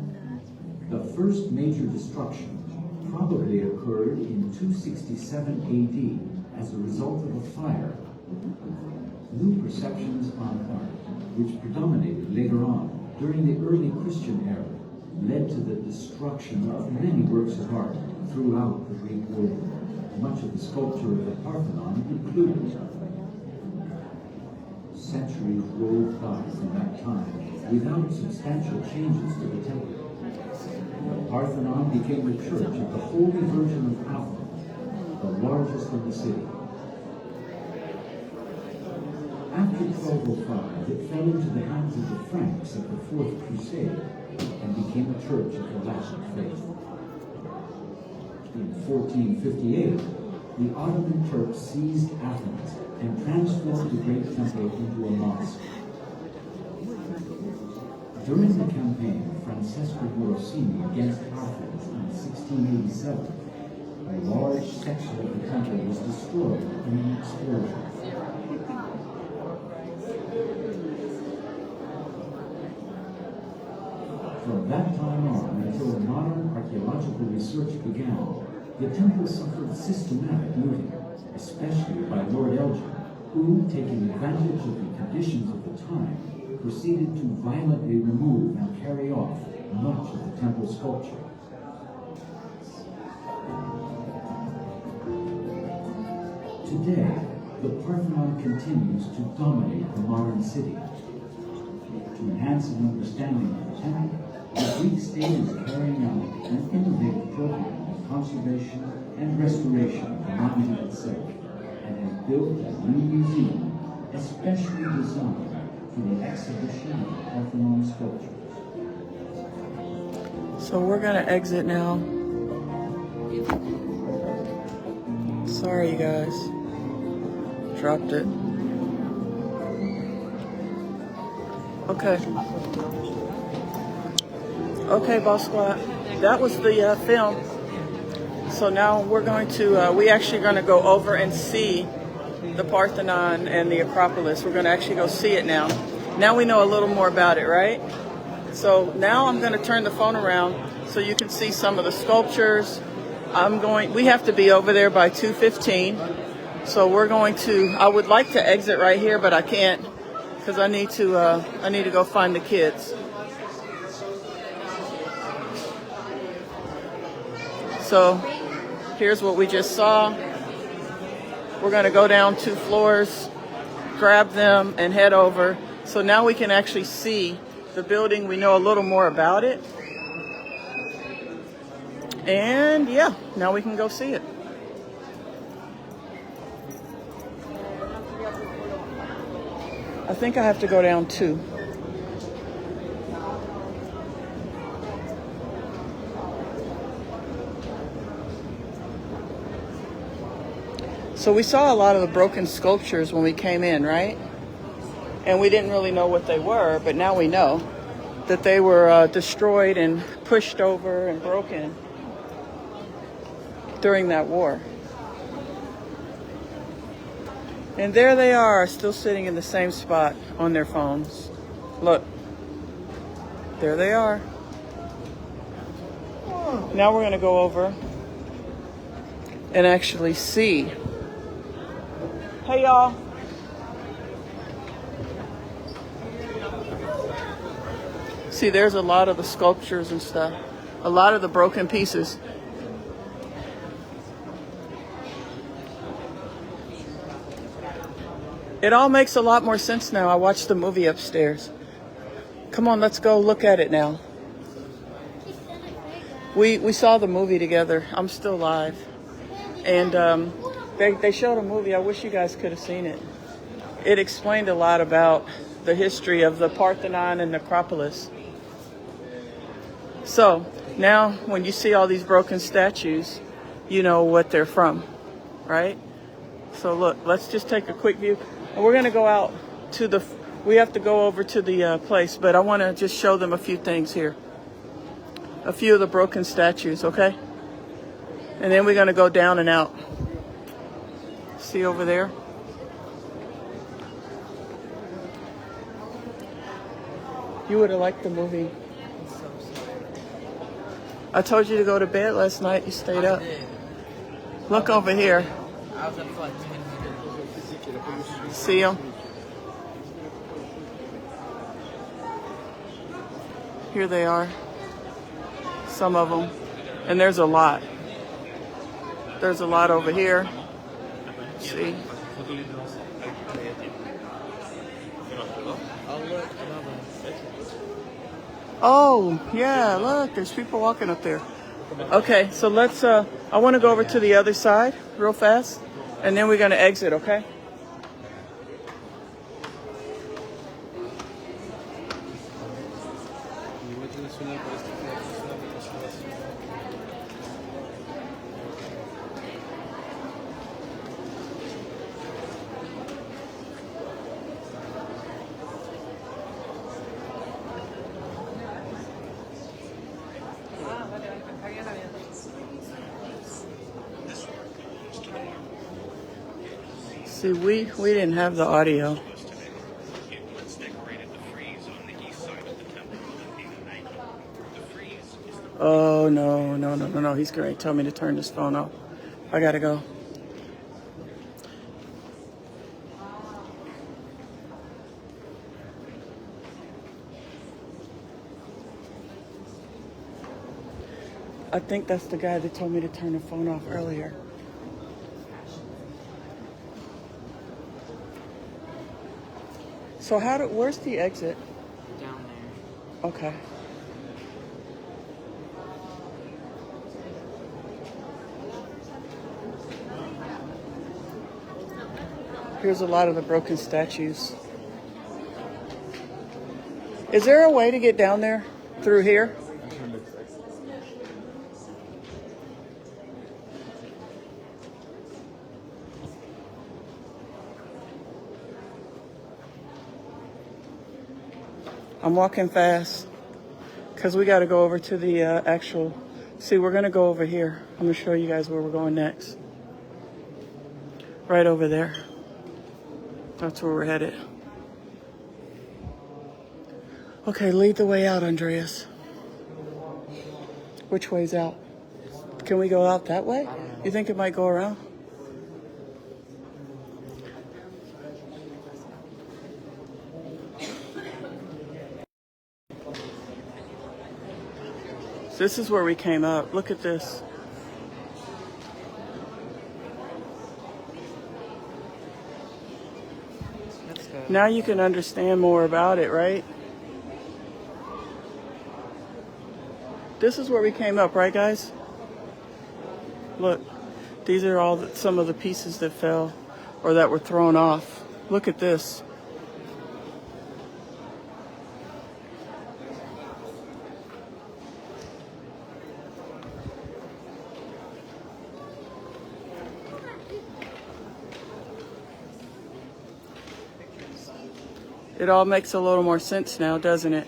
The first major destruction probably occurred in 267 AD as a result of a fire. New perceptions on art, which predominated later on during the early Christian era, led to the destruction of many works of art throughout the Greek world, much of the sculpture of the Parthenon included. Centuries rolled by from that time without substantial changes to the temple. The Parthenon became the church of the Holy Virgin of Athen, the largest in the city. After 1205, it fell into the hands of the Franks of the Fourth Crusade and became a church of the Latin faith. In 1458, the Ottoman Turks seized Athens and transformed the great temple into a mosque. During the campaign of Francesco Morosini against Athens in 1687, a large section of the temple was destroyed in an explosion. From that time on until modern archaeological research began, the temple suffered systematic looting, especially by Lord Elgin, who, taking advantage of the conditions of the time, proceeded to violently remove and carry off much of the temple sculpture. Today, the Parthenon continues to dominate the modern city. To enhance an understanding of the temple, the Greek state is carrying out an innovative program of conservation and restoration of the monument itself, and has built a new museum especially designed for the exhibition of Parthenon sculptures. So we're gonna exit now. Sorry, you guys. Dropped it. Okay. Okay, Boss Squad. That was the film. So now we're going to, we actually going to go over and see the Parthenon and the Acropolis. We're going to actually go see it now. Now we know a little more about it, right? So now I'm going to turn the phone around so you can see some of the sculptures. We have to be over there by 2:15. So we're going to, I would like to exit right here, but I can't because I need to go find the kids. So here's what we just saw. We're going to go down 2 floors, grab them, and head over. So now we can actually see the building. We know a little more about it. And yeah, now we can go see it. I think I have to go down 2. So we saw a lot of the broken sculptures when we came in, right? And we didn't really know what they were, but now we know that they were destroyed and pushed over and broken during that war. And there they are, still sitting in the same spot on their phones. Look, there they are. Now we're gonna go over and actually see. Hey y'all. See, there's a lot of the sculptures and stuff. A lot of the broken pieces. It all makes a lot more sense now. I watched the movie upstairs. Come on, let's go look at it now. We saw the movie together. I'm still live. And they showed a movie. I wish you guys could have seen it. It explained a lot about the history of the Parthenon and Acropolis. So now when you see all these broken statues, you know what they're from, right? So look, let's just take a quick view. And we're going to go out to we have to go over to the place, but I want to just show them a few things here. A few of the broken statues, okay? And then we're going to go down and out. See over there? You would have liked the movie. I told you to go to bed last night. You stayed up. Look over here. I was up for like 10 minutes. See them? Here they are. Some of them. And there's a lot. There's a lot over here. See? Oh, yeah, look, there's people walking up there. Okay, so let's, I want to go over to the other side real fast, and then we're going to exit, okay? See, we didn't have the audio. Oh, no. He's going to tell me to turn this phone off. I got to go. I think that's the guy that told me to turn the phone off earlier. So where's the exit? Down there. Okay. Here's a lot of the broken statues. Is there a way to get down there through here? I'm walking fast because we got to go over to the actual. See, we're going to go over here. I'm going to show you guys where we're going next. Right over there. That's where we're headed. Okay, lead the way out, Andreas. Which way's out? Can we go out that way? You think it might go around? This is where we came up. Look at this. Let's go. Now you can understand more about it, right? This is where we came up, right, guys? Look, these are all some of the pieces that fell or that were thrown off. Look at this. It all makes a little more sense now, doesn't it?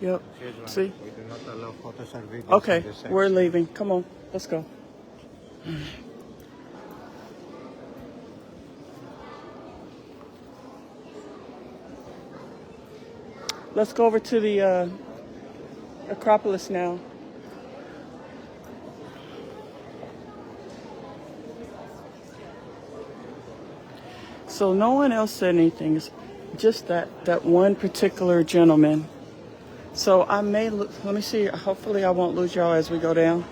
Yep. See? We do not allow photos or videos Okay, in this section. we're leaving. Come on, let's go. Let's go over to the Acropolis now. So no one else said anything. It's just that one particular gentleman. So I may, let me see. Hopefully I won't lose y'all as we go down.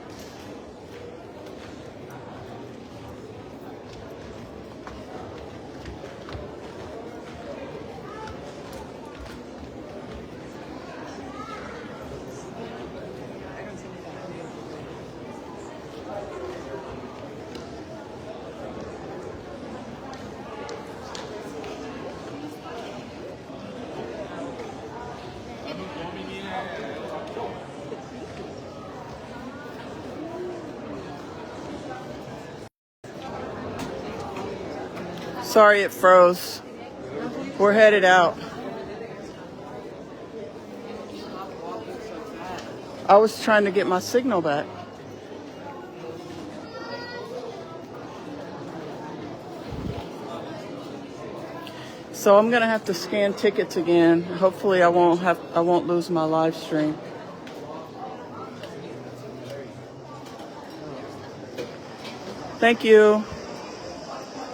Sorry it froze. We're headed out. I was trying to get my signal back. So I'm gonna have to scan tickets again. Hopefully I won't lose my live stream. Thank you.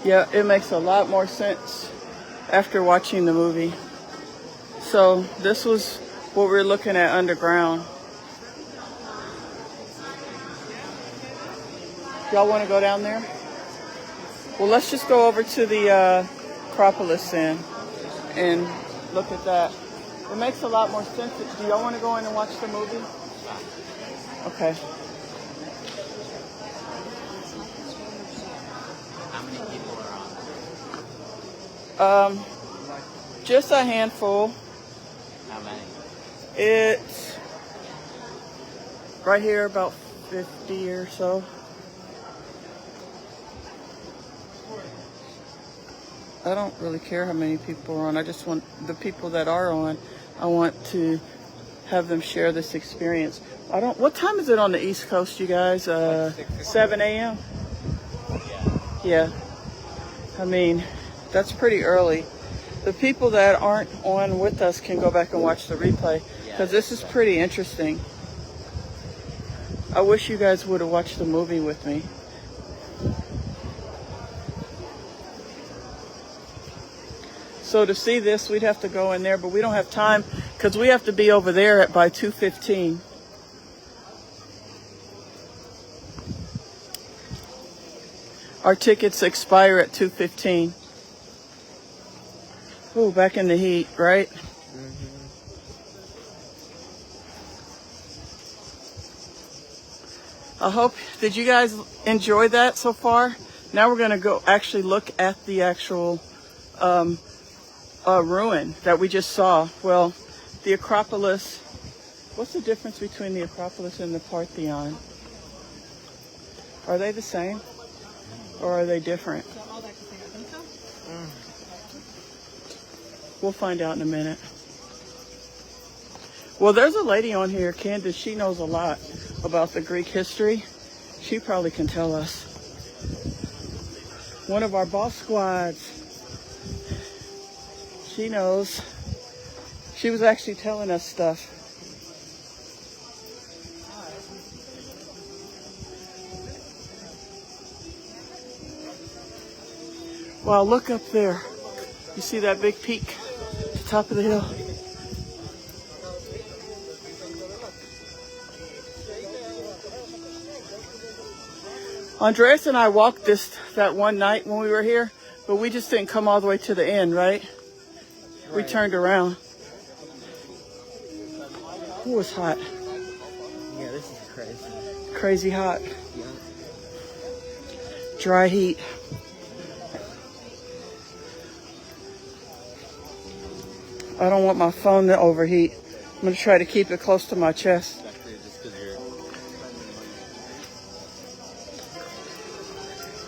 Yeah, it makes a lot more sense after watching the movie. So this was what we're looking at underground. Y'all want to go down there? Well, let's just go over to the Acropolis then and look at that. It makes a lot more sense. Do y'all want to go in and watch the movie? Okay. Just a handful. How many? It's right here about 50 or so. I don't really care how many people are on. I just want the people that are on, I want to have them share this experience. What time is it on the East Coast, you guys? 7 a.m.? Yeah. I mean, that's pretty early. The people that aren't on with us can go back and watch the replay because this is pretty interesting. I wish you guys would have watched the movie with me. So to see this, we'd have to go in there, but we don't have time because we have to be over there by 2:15. Our tickets expire at 2:15. Ooh, back in the heat, right? I hope, did you guys enjoy that so far? Now we're going to go actually look at the actual ruin that we just saw. Well, the Acropolis, what's the difference between the Acropolis and the Parthenon? Are they the same or are they different? We'll find out in a minute. Well, there's a lady on here, Candace. She knows a lot about the Greek history. She probably can tell us. One of our boss squads. She knows. She was actually telling us stuff. Wow, look up there. You see that big peak at the top of the hill? Andreas and I walked that one night when we were here, but we just didn't come all the way to the end, right? We turned around. It was hot. Yeah, this is crazy. Crazy hot. Yeah. Dry heat. I don't want my phone to overheat. I'm going to try to keep it close to my chest.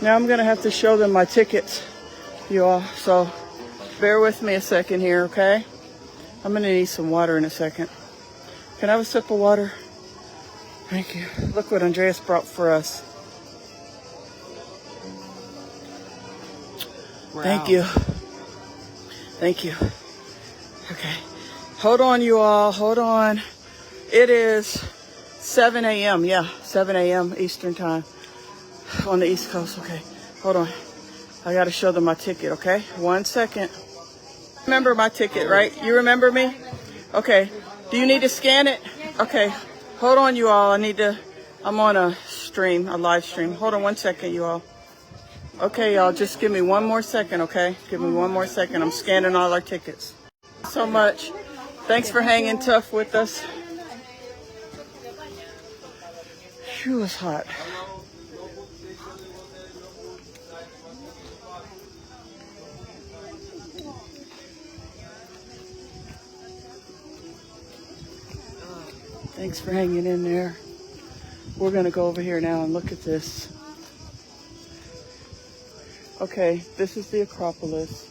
Now I'm going to have to show them my tickets, you all. So bear with me a second here, okay? I'm going to need some water in a second. Can I have a sip of water? Thank you. Look what Andreas brought for us. Thank you. Thank you. Okay. Hold on, you all. Hold on. It is 7 a.m. Yeah, 7 a.m. Eastern time on the East Coast. Okay, hold on. I got to show them my ticket, okay? 1 second. Remember my ticket, right? You remember me? Okay. Do you need to scan it? Okay. Hold on, you all. I'm on a stream, a live stream. Hold on 1 second, you all. Okay, y'all, just give me 1 more second, okay? Give me 1 more second. I'm scanning all our tickets. So much. Thanks for hanging tough with us. Phew, it's hot. Thanks for hanging in there. We're going to go over here now and look at this. Okay, this is the Acropolis.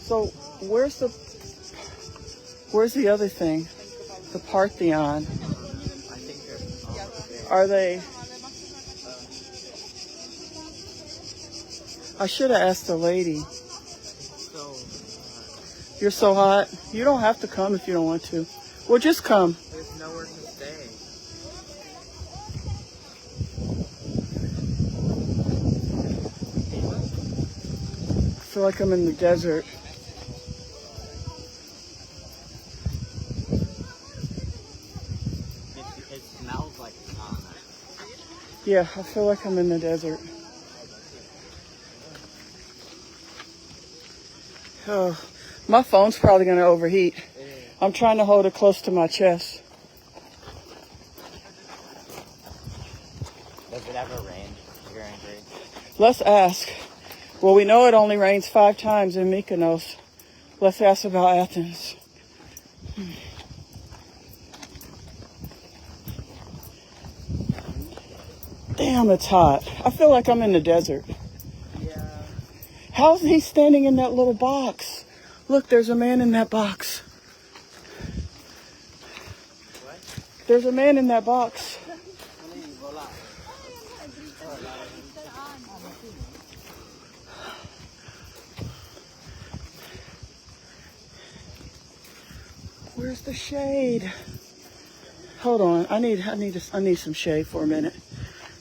So where's the other thing? The Parthenon. Are they? I should have asked the lady. You're so hot. You don't have to come if you don't want to. Well, just come. There's nowhere to stay. I feel like I'm in the desert. It smells like sauna. Yeah, I feel like I'm in the desert. Oh, my phone's probably going to overheat. I'm trying to hold it close to my chest. Does it ever rain here in Greece? Let's ask. Well, we know it only rains 5 times in Mykonos. Let's ask about Athens. Damn, it's hot. I feel like I'm in the desert. Yeah. How's he standing in that little box? Look, there's a man in that box. What? There's a man in that box. Where's the shade? Hold on, I need some shade for a minute.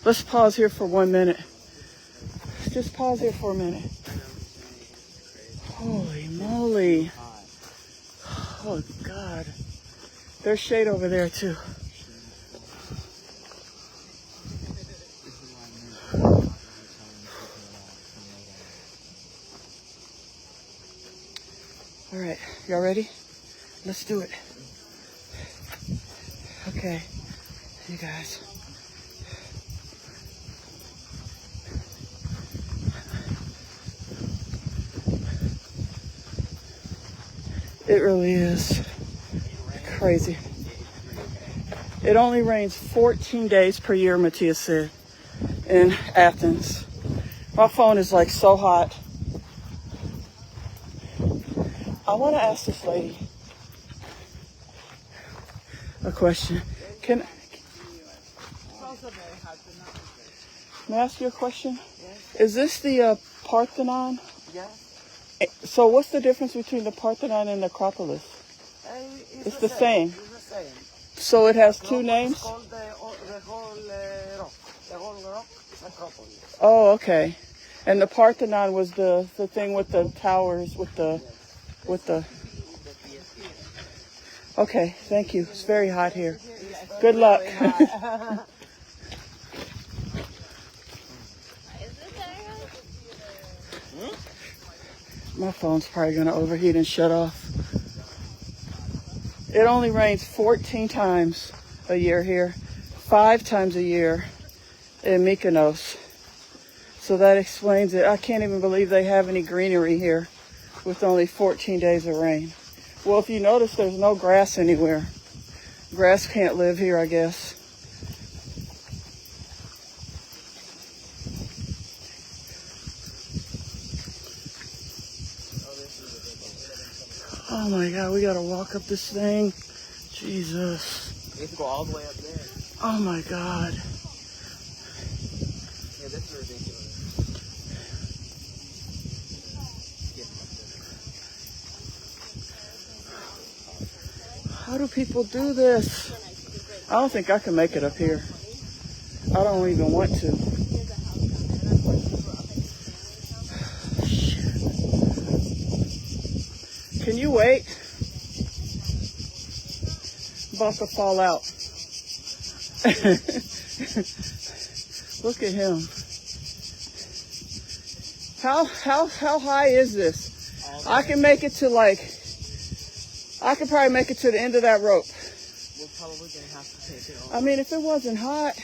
Let's pause here for 1 minute. Just pause here for a minute. Holy moly. Oh God. There's shade over there too. All right, y'all ready? Let's do it. Okay, you guys. It really is crazy. It only rains 14 days per year, Matthias said, in Athens. My phone is like so hot. I want to ask this lady a question. Can I ask you a question? Yes. Is this the Parthenon? Yes. So what's the difference between the Parthenon and the Acropolis? It's the same. It's the same. So it has 2 names? It's called the whole rock. The whole rock is Acropolis. Oh, okay. And the Parthenon was the thing with the towers, with the... Okay, thank you. It's very hot here. Good luck. My phone's probably going to overheat and shut off. It only rains 14 times a year here, 5 times a year in Mykonos. So that explains it. I can't even believe they have any greenery here with only 14 days of rain. Well, if you notice, there's no grass anywhere. Grass can't live here, I guess. Oh my God, we gotta walk up this thing. Jesus. We have to go all the way up there. Oh my God. Yeah, this is ridiculous. How do people do this? I don't think I can make it up here. I don't even want to. Can you wait? I'm about to fall out. Look at him. How high is this? I can make it to I could probably make it to the end of that rope. We're probably gonna have to take it off. I mean, if it wasn't hot.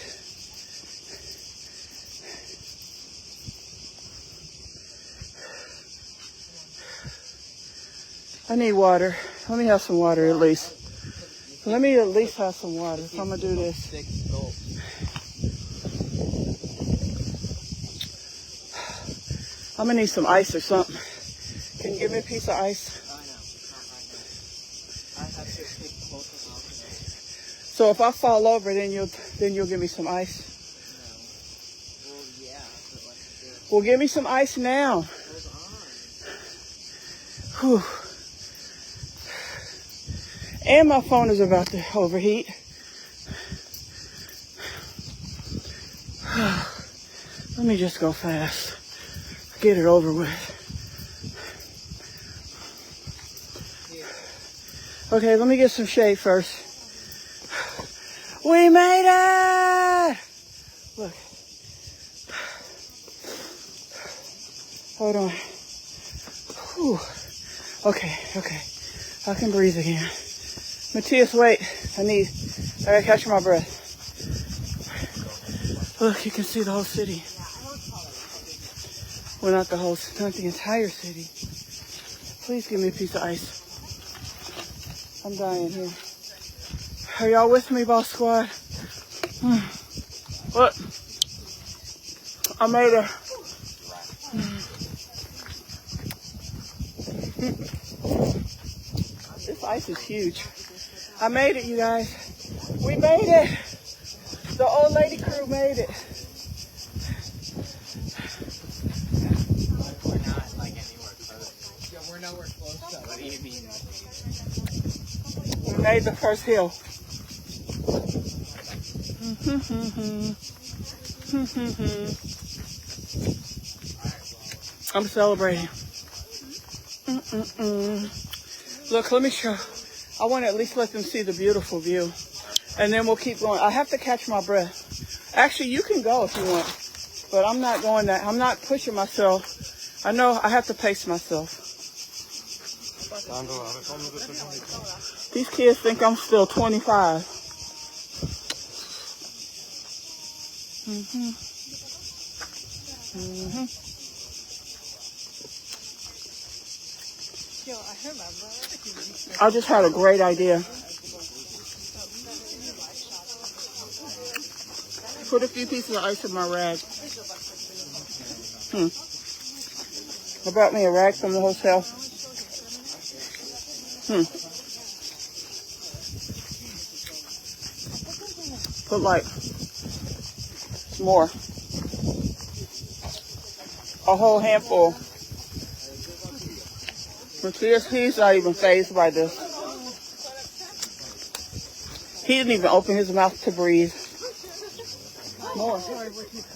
I need water. Let me have some water at least. Let me at least have some water. So I'm gonna do this. I'm gonna need some ice or something. Can you give me a piece of ice? So if I fall over, then you'll give me some ice. Well, give me some ice now. Whew. And my phone is about to overheat. Let me just go fast. Get it over with. Okay, let me get some shade first. We made it! Look. Hold on. Whew. Okay. I can breathe again. Matthias, wait. I gotta catch my breath. Look, you can see the whole city. Well, not the entire city. Please give me a piece of ice. I'm dying here. Are y'all with me, boss squad? Look, I made it. This ice is huge. I made it, you guys. We made it. The old lady crew made it. We're not like anywhere close. Yeah, we're nowhere close to it. What do you mean? We made the first hill. I'm celebrating. Look, let me show. I want to at least let them see the beautiful view. And then we'll keep going. I have to catch my breath. Actually, you can go if you want. But I'm not going that. I'm not pushing myself. I know I have to pace myself. These kids think I'm still 25. I just had a great idea. Put a few pieces of ice in my rag. I brought me a rag from the hotel. Put like more. A whole handful. Matthias, he's not even fazed by this. He didn't even open his mouth to breathe. More.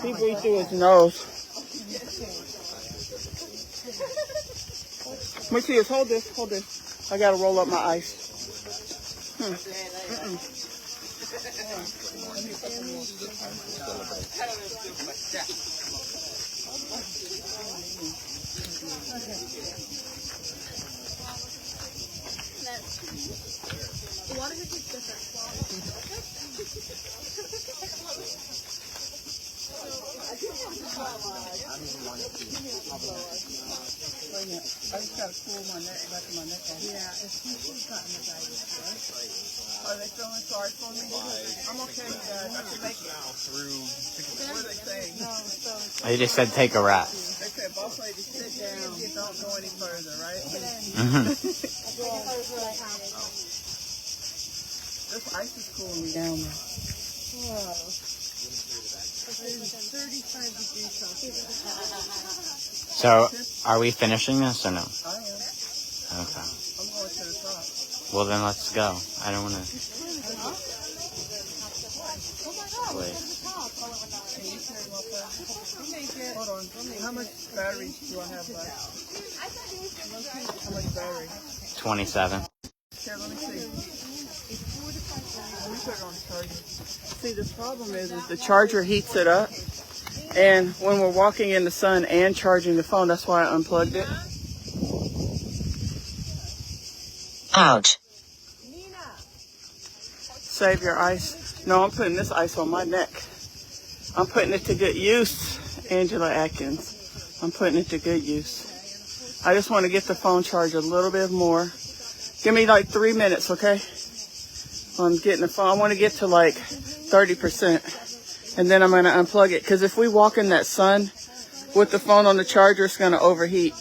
He breathed through his nose. Matthias, hold this. I gotta roll up my ice. The water here tastes different. I just gotta cool my neck, back of my neck off. Yeah, she's gotten the diabetes, right? Are they feeling sorry for me? I'm okay, you guys. I can make it. What are they saying? They just said take a rest. They said, boss lady, sit down. Don't go any further, right? This ice is cooling me down now. Wow. It's 35 degrees Celsius. So, are we finishing this or no? I am. Okay. I'm going to the top. Well, then let's go. I don't want to wait. Hold on. How much battery do I have left? How much battery? 27. Here, let me see. Let me put it on charger. See, the problem is the charger heats it up. And when we're walking in the sun and charging the phone, that's why I unplugged it. Ouch. Save your ice. No, I'm putting this ice on my neck. I'm putting it to good use, Angela Atkins. I'm putting it to good use. I just want to get the phone charged a little bit more. Give me like 3 minutes, okay? I'm getting the phone. I want to get to like 30%. And then I'm going to unplug it. Because if we walk in that sun with the phone on the charger, it's going to overheat.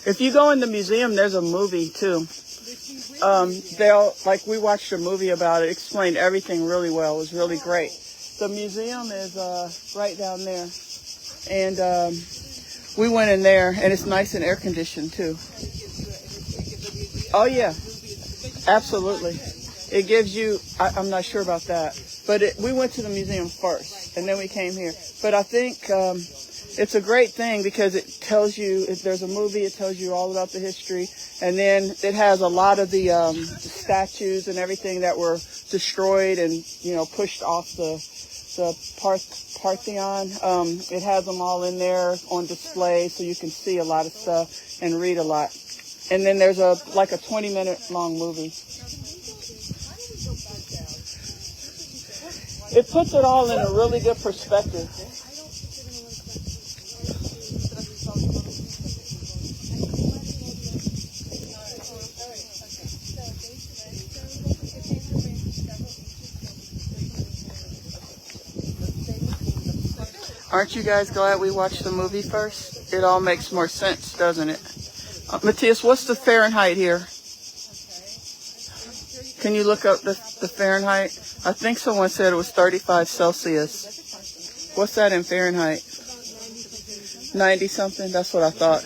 If you go in the museum, there's a movie too. We watched a movie about it, explained everything really well. It was really great. The museum is right down there. And we went in there, and it's nice and air conditioned too. Oh yeah, absolutely. It gives you, I'm not sure about that, but we went to the museum first, and then we came here. But I think it's a great thing because it tells you, if there's a movie, it tells you all about the history. And then it has a lot of the statues and everything that were destroyed and, pushed off the Parthenon. It has them all in there on display so you can see a lot of stuff and read a lot. And then there's a 20-minute long movie. It puts it all in a really good perspective. Aren't you guys glad we watched the movie first? It all makes more sense, doesn't it? Matthias, what's the Fahrenheit here? Can you look up the Fahrenheit? I think someone said it was 35 Celsius. What's that in Fahrenheit? 90 something? That's what I thought.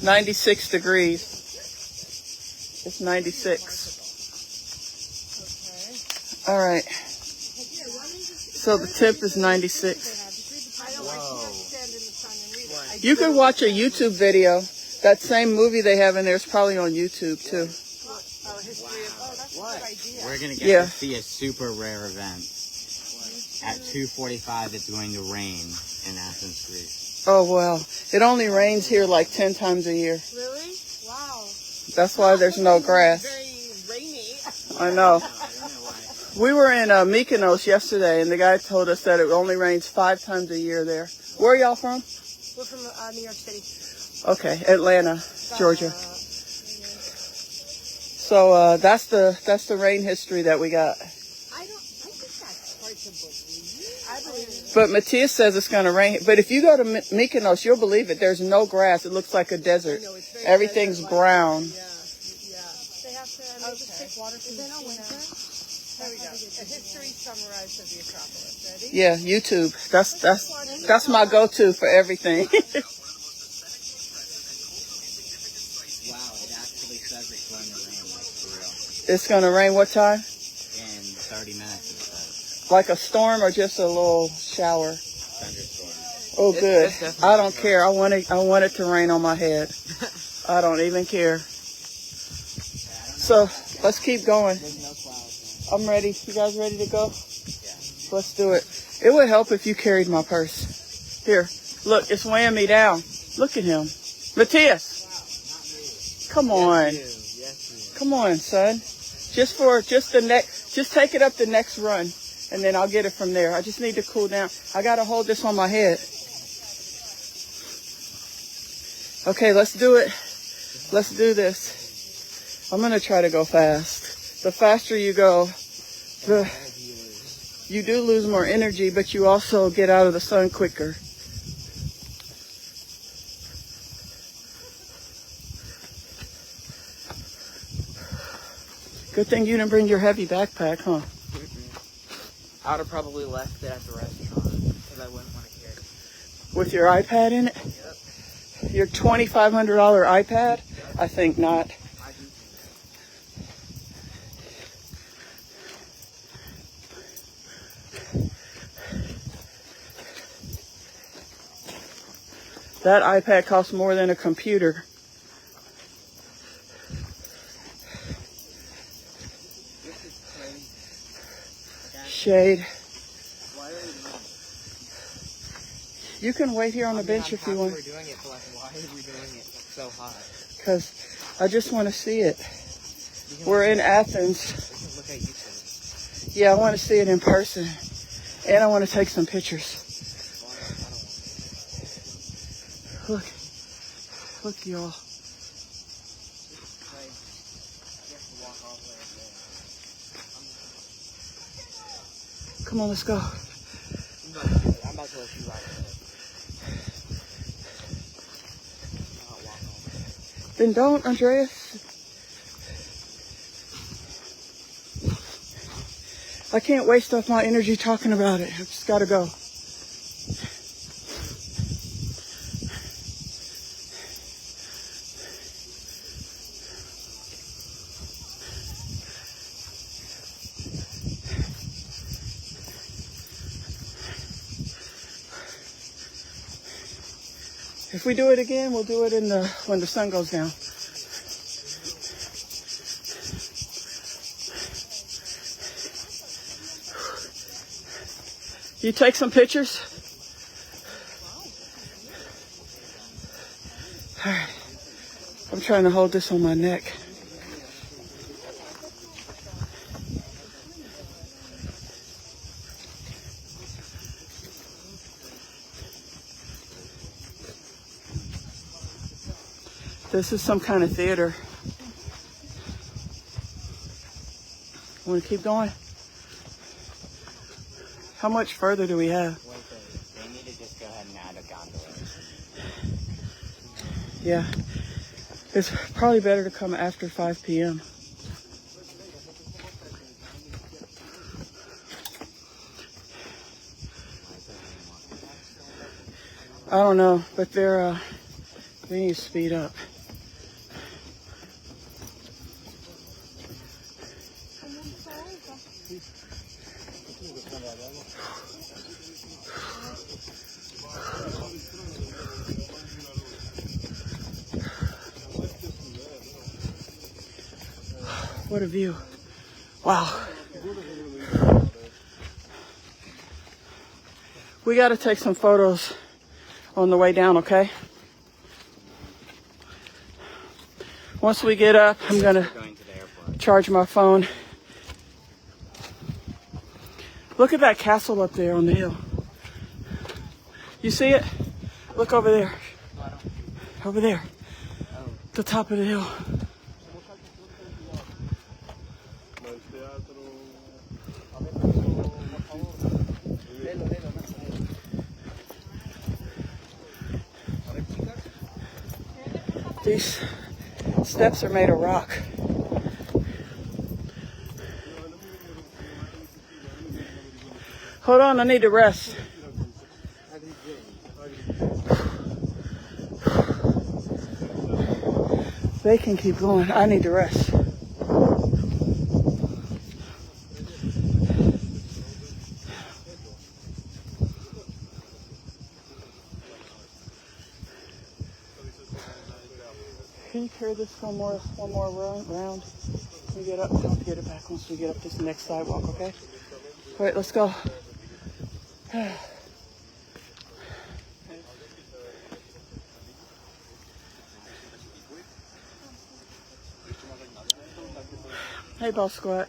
96 degrees. It's 96. All right. So the temp is 96. You could watch a YouTube video. That same movie they have in there is probably on YouTube too. We're going to get to see a super rare event. At 2:45, it's going to rain in Athens, Greece. Oh, wow. It only rains here like 10 times a year. Really? Wow. That's why there's no grass. Very rainy. I know. We were in Mykonos yesterday, and the guy told us that it only rains 5 times a year there. Where are y'all from? We're from New York City. Okay, Atlanta, Georgia. So that's the rain history that we got. I think that's hard to believe. I believe it. But Matthias says it's going to rain. But if you go to Mykonos, you'll believe it. There's no grass. It looks like a desert. No, it's very Everything's brown. Yeah. They have to just take water from the winter. There we go. A history summarized of the Acropolis. Ready? Yeah, YouTube. That's my go-to for everything. Wow, it actually says it's going to rain, like for real. It's going to rain what time? In 30 minutes, it says. Like a storm or just a little shower? Thunderstorm. Oh, good. I don't care. I want it to rain on my head. I don't even care. So let's keep going. I'm ready. You guys ready to go? Yeah. Let's do it. It would help if you carried my purse. Here, look, it's weighing me down. Look at him. Matthias. Come on. Come on, son. Just take it up the next run, and then I'll get it from there. I just need to cool down. I got to hold this on my head. Okay, let's do it. Let's do this. I'm going to try to go fast. The faster you go, you do lose more energy, but you also get out of the sun quicker. Good thing you didn't bring your heavy backpack, huh? I would have probably left it at the restaurant because I wouldn't want to carry it. With your iPad in it? Yep. Your $2,500 iPad? I think not. I do think That iPad costs more than a computer. this is crazy. Shade. Why are we doing it? You can wait here on the bench if you want. We're doing it, but like, why are we doing it so hot? Because I just want to see it. We're in Athens. We can look at YouTube. Yeah, I want to see it in person. And I want to take some pictures. Look. Look, y'all. Come on, let's go. I'm about to let you ride it. Then don't, Andreas. I can't waste off my energy talking about it. I just gotta go. If we do it again, we'll do it when the sun goes down. You take some pictures? All right. I'm trying to hold this on my neck. This is some kind of theater. Want to keep going? How much further do we have? Wait, they need to just go ahead and add a gondola. Yeah. It's probably better to come after 5 p.m. I don't know, but they need to speed up. What a view. Wow. We got to take some photos on the way down, okay? Once we get up, I'm going to charge my phone. Look at that castle up there on the hill. You see it? Look over there. Over there. The top of the hill. These steps are made of rock. Hold on, I need to rest. They can keep going. I need to rest. Can you carry this one more round? Can we get up? I'll get it back once we get up this next sidewalk, okay? All right, let's go. Hey, Boss Squat.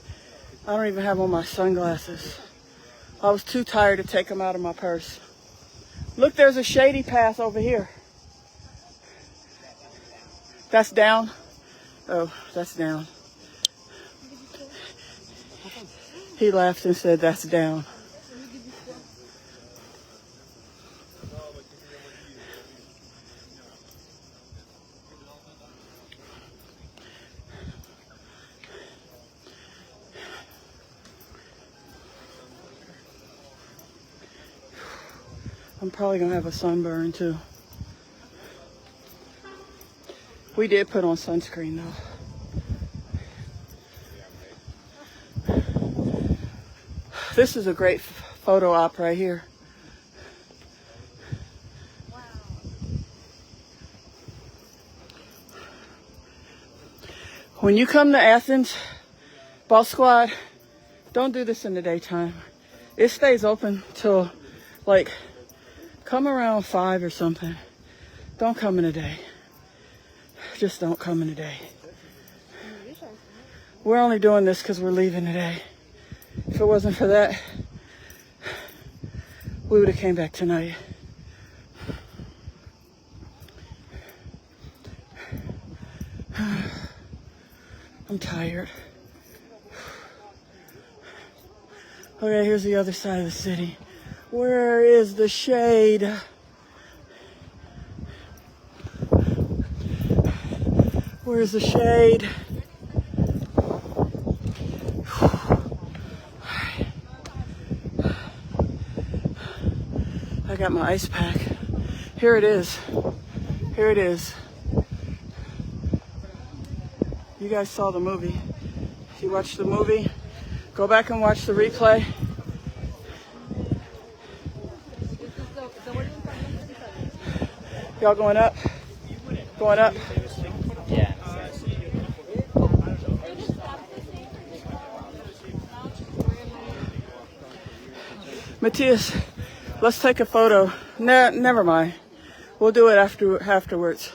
I don't even have on my sunglasses. I was too tired to take them out of my purse. Look, there's a shady path over here. That's down? Oh, that's down. He laughed and said, that's down. I'm probably gonna have a sunburn too. We did put on sunscreen though. This is a great photo op right here. When you come to Athens, Ball Squad, don't do this in the daytime. It stays open till like, come around 5 or something. Don't come in the day. Just don't come in the day. We're only doing this because we're leaving today. If it wasn't for that, we would have came back tonight. I'm tired. Okay, here's the other side of the city. Where is the shade? Where's the shade? I got my ice pack. Here it is. Here it is. You guys saw the movie. If you watched the movie, go back and watch the replay. Y'all going up? Going up? Yeah. Matthias, let's take a photo. Never mind. We'll do it afterwards.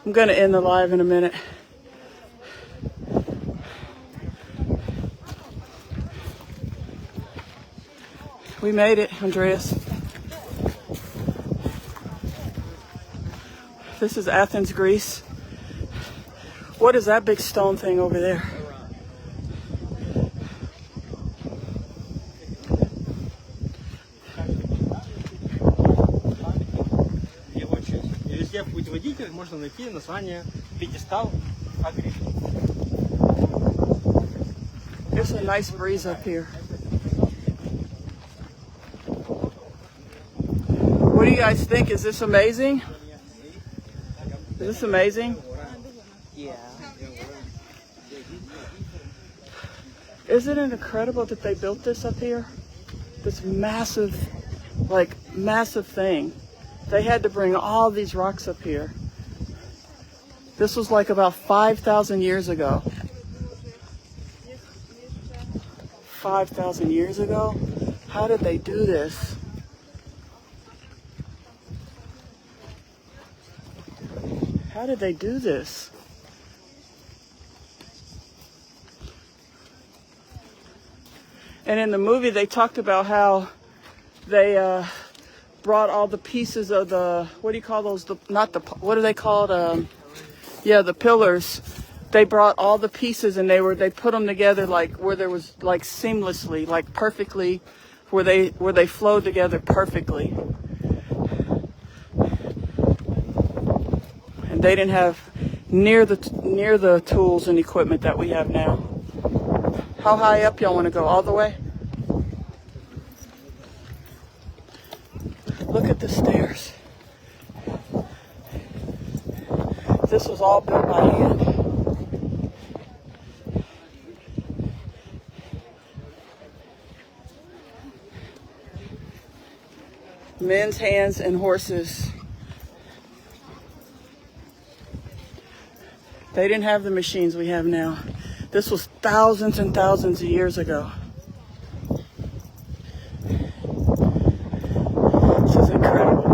I'm gonna end the live in a minute. We made it, Andreas. This is Athens, Greece. What is that big stone thing over there? Везде в путеводитель можно найти название пьедестал Агриппы. There's a nice breeze up here. What do you guys think? Is this amazing? Is this amazing? Yeah. Isn't it incredible that they built this up here? This massive, like, massive thing. They had to bring all these rocks up here. This was like about 5,000 years ago. 5,000 years ago? How did they do this? How did they do this? And in the movie, they talked about how they brought all the pieces of the, what do you call those? What are they called? Yeah, the pillars. They brought all the pieces and they put them together like where there was like seamlessly, like perfectly, where they flowed together perfectly. And they didn't have near the tools and equipment that we have now. How high up y'all want to go? All the way? Look at the stairs. This was all built by hand. Men's hands and horses. They didn't have the machines we have now. This was thousands and thousands of years ago. This is incredible.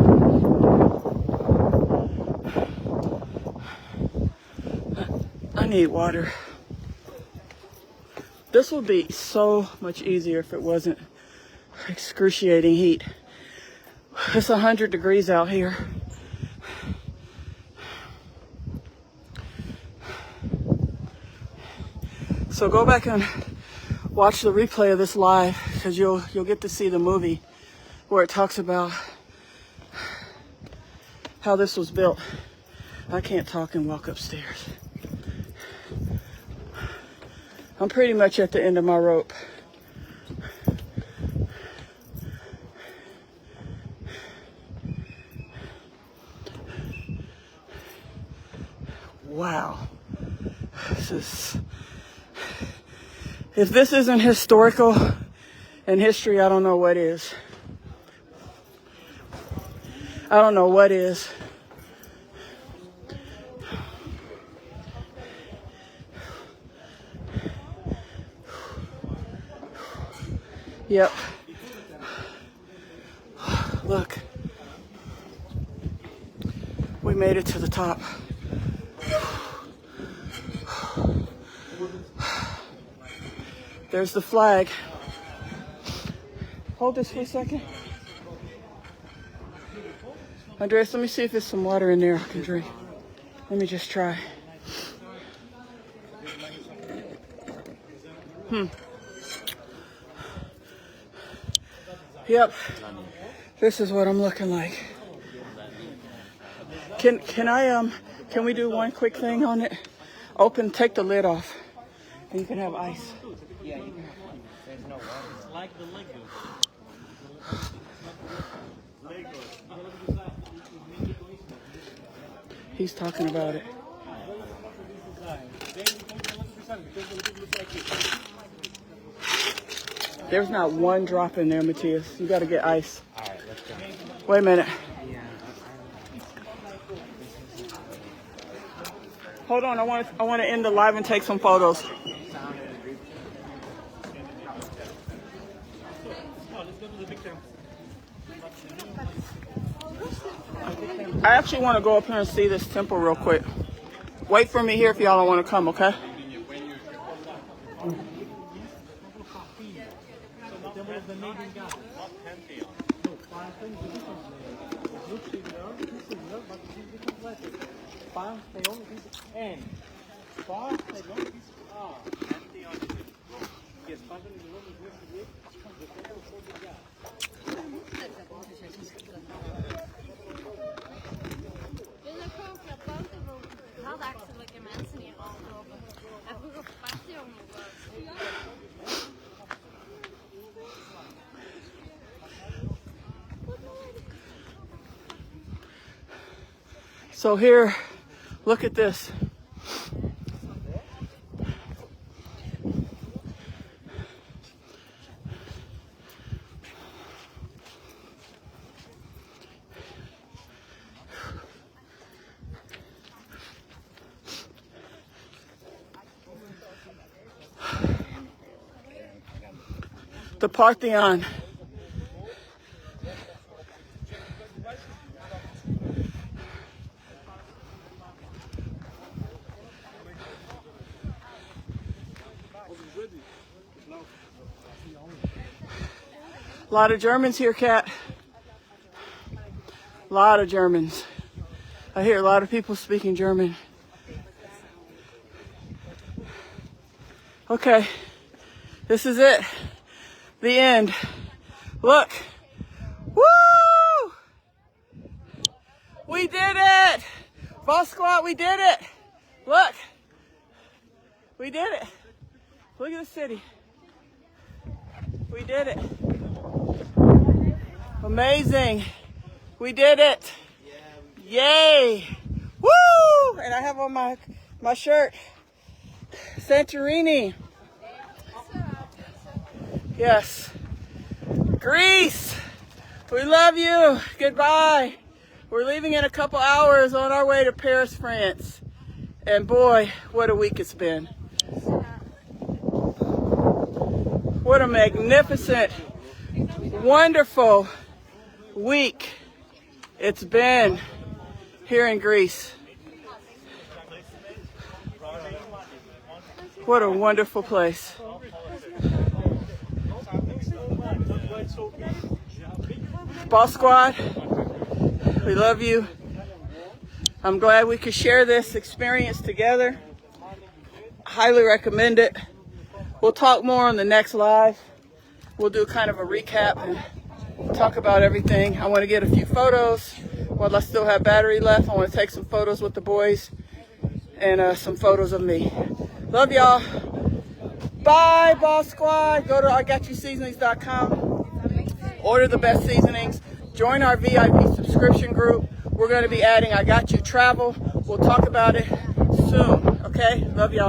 I need water. This would be so much easier if it wasn't excruciating heat. It's 100 degrees out here. So go back and watch the replay of this live because you'll get to see the movie where it talks about how this was built. I can't talk and walk upstairs. I'm pretty much at the end of my rope. Wow. If this isn't historical and history, I don't know what is. I don't know what is. Yep. Look. We made it to the top. There's the flag. Hold this for a second. Andreas, let me see if there's some water in there I can drink. Let me just try. Yep. This is what I'm looking like. Can we do one quick thing on it? Take the lid off, and you can have ice. Yeah, you can. There's no water. Like the Legos. He's talking about it. There's not one drop in there, Matthias. You got to get ice. All right, let's go. Wait a minute. Hold on, I want to end the live and take some photos. I actually want to go up here and see this temple real quick. Wait for me here if y'all don't want to come, okay? So here, look at this. The Parthenon. A lot of Germans here, Kat. A lot of Germans. I hear a lot of people speaking German. Okay, this is it. The end. Look. Woo! We did it! Boss Squad, we did it! Look. We did it. Look at the city. We did it. Amazing. We did it. Yay. Woo! And I have on my shirt. Santorini. Yes. Greece. We love you. Goodbye. We're leaving in a couple hours on our way to Paris, France. And boy, what a week it's been. What a magnificent, wonderful week it's been here in Greece. What a wonderful place. Boss Squad, we love you. I'm glad we could share this experience together. Highly recommend it. We'll talk more on the next live. We'll do kind of a recap and talk about everything. I want to get a few photos while I still have battery left. I want to take some photos with the boys and some photos of me. Love y'all. Bye, Boss Squad. Go to IGotYouSeasonings.com. Order the best seasonings. Join our VIP subscription group. We're going to be adding I Got You Travel. We'll talk about it soon. Okay? Love y'all.